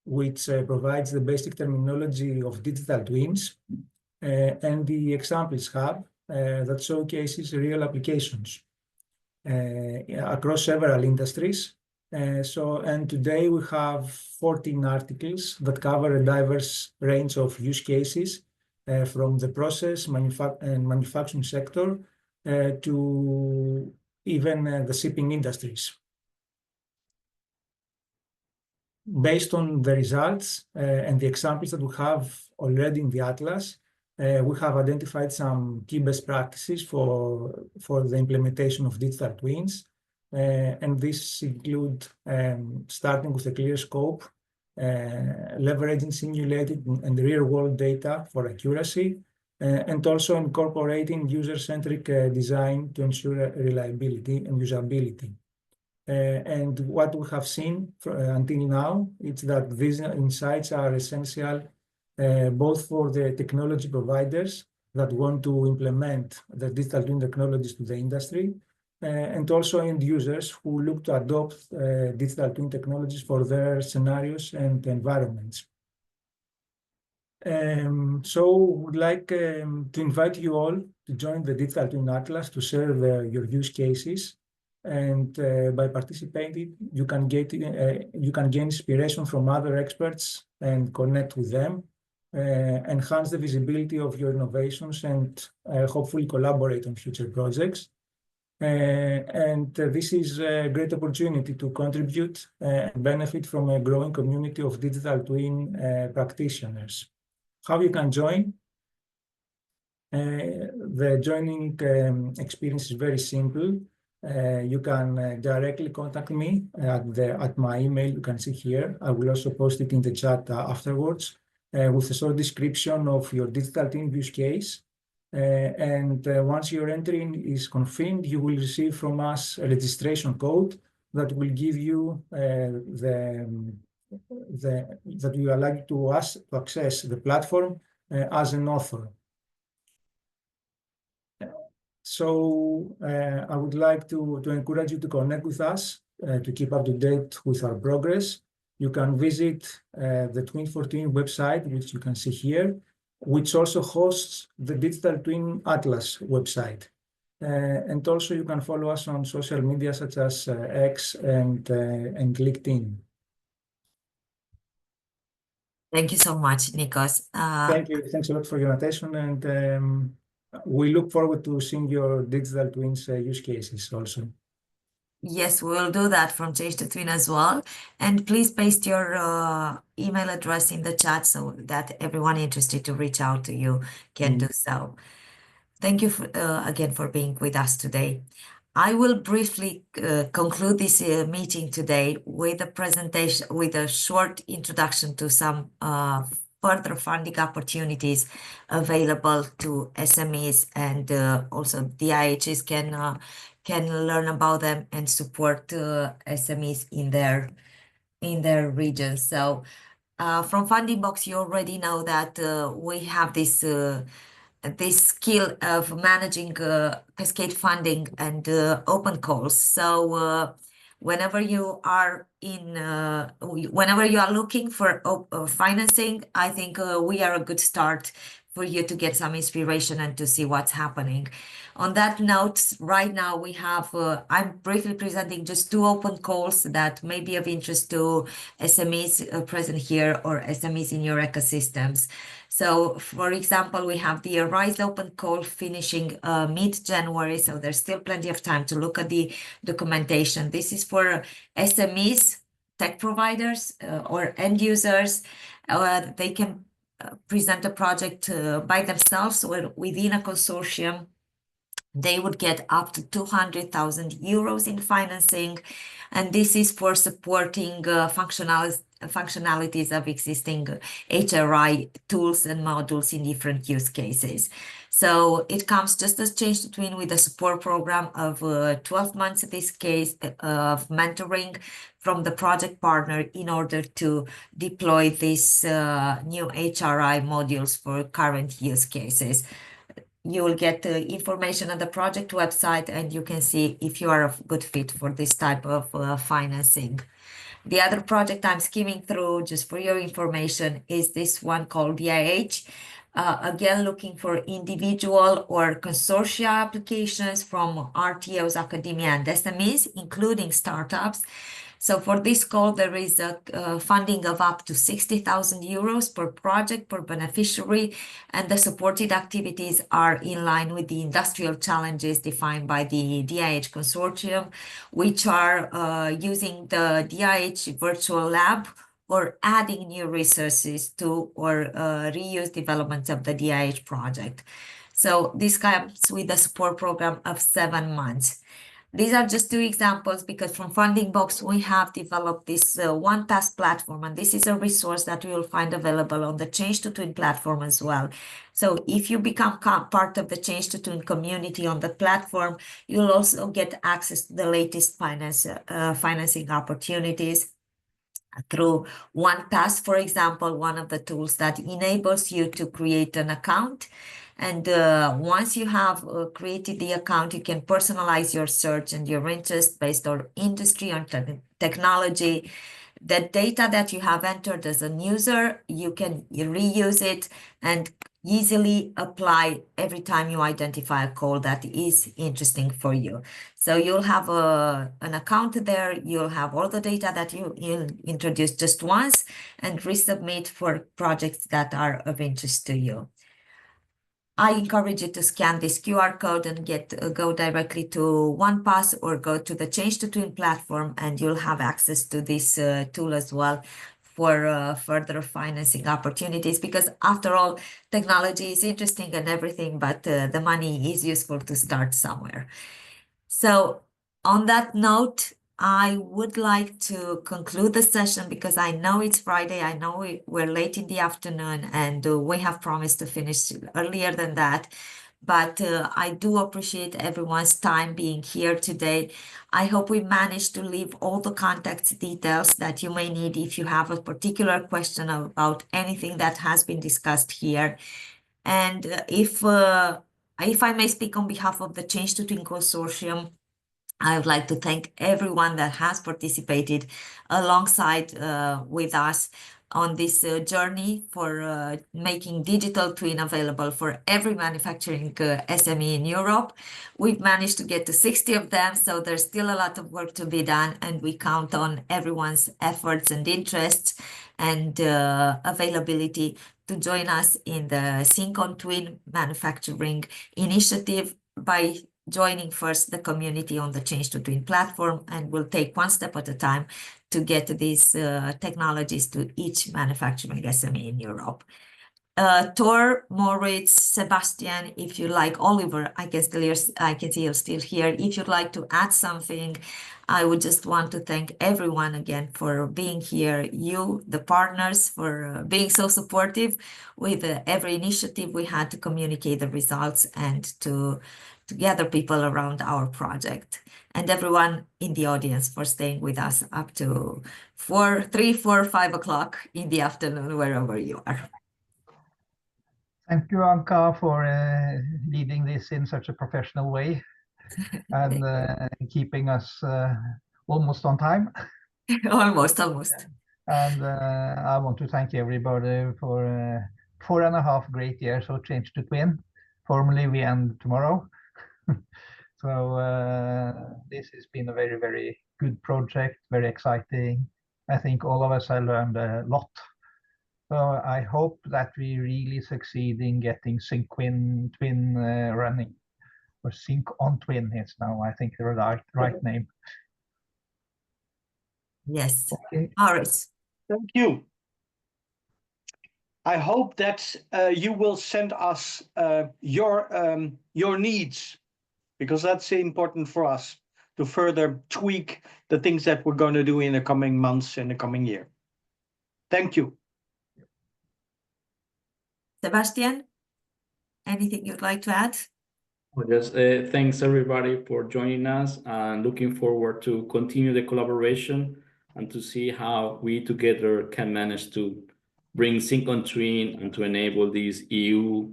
which provides the basic terminology of digital twins, and the Examples Hub that showcases real applications across several industries. And today we have 14 articles that cover a diverse range of use cases from the process and manufacturing sector to even the shipping industries. Based on the results and the examples that we have already in the Atlas, we have identified some key best practices for the implementation of digital twins. And this include starting with a clear scope, leveraging simulated and real-world data for accuracy, and also incorporating user-centric design to ensure reliability and usability. And what we have seen until now is that these insights are essential both for the technology providers that want to implement the digital twin technologies to the industry, and also end users who look to adopt digital twin technologies for their scenarios and environments. So would like to invite you all to join the Digital Twin Atlas to share your use cases. And by participating, you can gain inspiration from other experts and connect with them. enhance the visibility of your innovations, and hopefully collaborate on future projects. This is a great opportunity to contribute and benefit from a growing community of digital twin practitioners. How you can join? The joining experience is very simple. You can directly contact me at my email you can see here. I will also post it in the chat afterwards with a short description of your digital twin use case. Once your entry is confirmed, you will receive from us a registration code that will give you that will allow you to access the platform as an author. So I would like to encourage you to connect with us to keep up to date with our progress. You can visit the Twin14 website, which you can see here, which also hosts the Digital Twin Atlas website. And also you can follow us on social media such as X and LinkedIn. Thank you so much, Nikos. Thank you. Thanks a lot for your attention, and we look forward to seeing your digital twins use cases also. Yes, we will do that from Change to Twin as well. And please paste your email address in the chat so that everyone interested to reach out to you can do so. Thank you again for being with us today. I will briefly conclude this meeting today with a presentation, with a short introduction to some further funding opportunities available to SMEs, and also DIHs can learn about them and support SMEs in their region. So from Funding Box, you already know that we have this skill of managing cascade funding and open calls. So whenever you are looking for financing, I think we are a good start for you to get some inspiration and to see what's happening. On that note, right now we have, I'm briefly presenting just 2 open calls that may be of interest to SMEs present here or SMEs in your ecosystems. So for example, we have the Arise open call finishing mid-January, so there's still plenty of time to look at the documentation. This is for SMEs, tech providers, or end users. They can present a project by themselves or within a consortium. They would get up to 200,000 euros in financing, and this is for supporting functionalities of existing HRI tools and modules in different use cases. So it comes just as Change to Twin with a support program of 12 months in this case of mentoring from the project partner in order to deploy these new HRI modules for current use cases. You will get information on the project website, and you can see if you are a good fit for this type of financing. The other project I'm skimming through, just for your information, is this one called DIH. Again, looking for individual or consortia applications from RTOs, academia, and SMEs, including startups. So for this call, there is a funding of up to 60,000 euros per project per beneficiary, and the supported activities are in line with the industrial challenges defined by the DIH consortium, which are using the DIH virtual lab or adding new resources to or reuse development of the DIH project. So this comes with a support program of 7 months. These are just 2 examples because from Funding Box, we have developed this one task platform, and this is a resource that you will find available on the Change to Twin platform as well. So if you become part of the Change to Twin community on the platform, you'll also get access to the latest financing opportunities through one task, for example, one of the tools that enables you to create an account. And once you have created the account, you can personalize your search and your interest based on industry or technology. The data that you have entered as a user, you can reuse it and easily apply every time you identify a call that is interesting for you. So you'll have an account there, you'll have all the data that you'll introduce just once and resubmit for projects that are of interest to you. I encourage you to scan this QR code and go directly to OnePass or go to the Change to Twin platform, and you'll have access to this tool as well for further financing opportunities, because after all, technology is interesting and everything, but the money is useful to start somewhere. So on that note, I would like to conclude the session because I know it's Friday. I know we're late in the afternoon and we have promised to finish earlier than that. But I do appreciate everyone's time being here today. I hope we managed to leave all the contact details that you may need if you have a particular question about anything that has been discussed here. And if I may speak on behalf of the Change to Twin Consortium, I would like to thank everyone that has participated alongside with us on this journey for making digital twin available for every manufacturing SME in Europe. We've managed to get to 60 of them, so there's still a lot of work to be done, and we count on everyone's efforts and interests and availability to join us in the Sync on Twin manufacturing initiative by joining first the community on the Change to Twin platform, and we'll take one step at a time to get these technologies to each manufacturing SME in Europe. Tor, Moritz, Sebastian, if you like, Oliver, I can see you're still here. If you'd like to add something, I would just want to thank everyone again for being here. You, the partners, for being so supportive with every initiative we had to communicate the results and to gather people around our project, and everyone in the audience for staying with us up to 3, 4, 5 o'clock in the afternoon, wherever you are. Thank you, Anka, for leading this in such a professional way and keeping us almost on time. Almost. And I want to thank everybody for 4.5 great years of Change to Twin. Formally, we end tomorrow. So this has been a very, very good project, very exciting. I think all of us have learned a lot. So I hope that we really succeed in getting Sync Twin running, or Sync on Twin is now, I think, the right name. Yes. Okay. Horace. Thank you. I hope that you will send us your needs, because that's important for us to further tweak the things that we're going to do in the coming months and the coming year. Thank you. Sebastian, anything you'd like to add? Well, just thanks everybody for joining us, and looking forward to continue the collaboration and to see how we together can manage to bring Sync on Twin and to enable these EU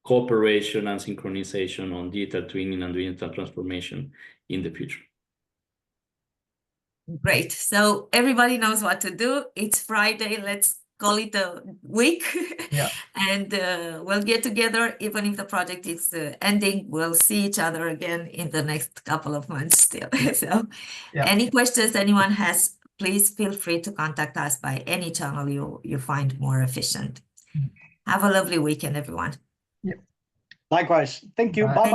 cooperation and synchronization on digital twinning and digital transformation in the future. Great. So everybody knows what to do. It's Friday. Let's call it a week. Yeah. And we'll get together. Even if the project is ending, we'll see each other again in the next couple of months still. So Yeah. Any questions anyone has, please feel free to contact us by any channel you find more efficient. Have a lovely weekend, everyone. Yeah. Likewise. Thank you. Bye. Bye.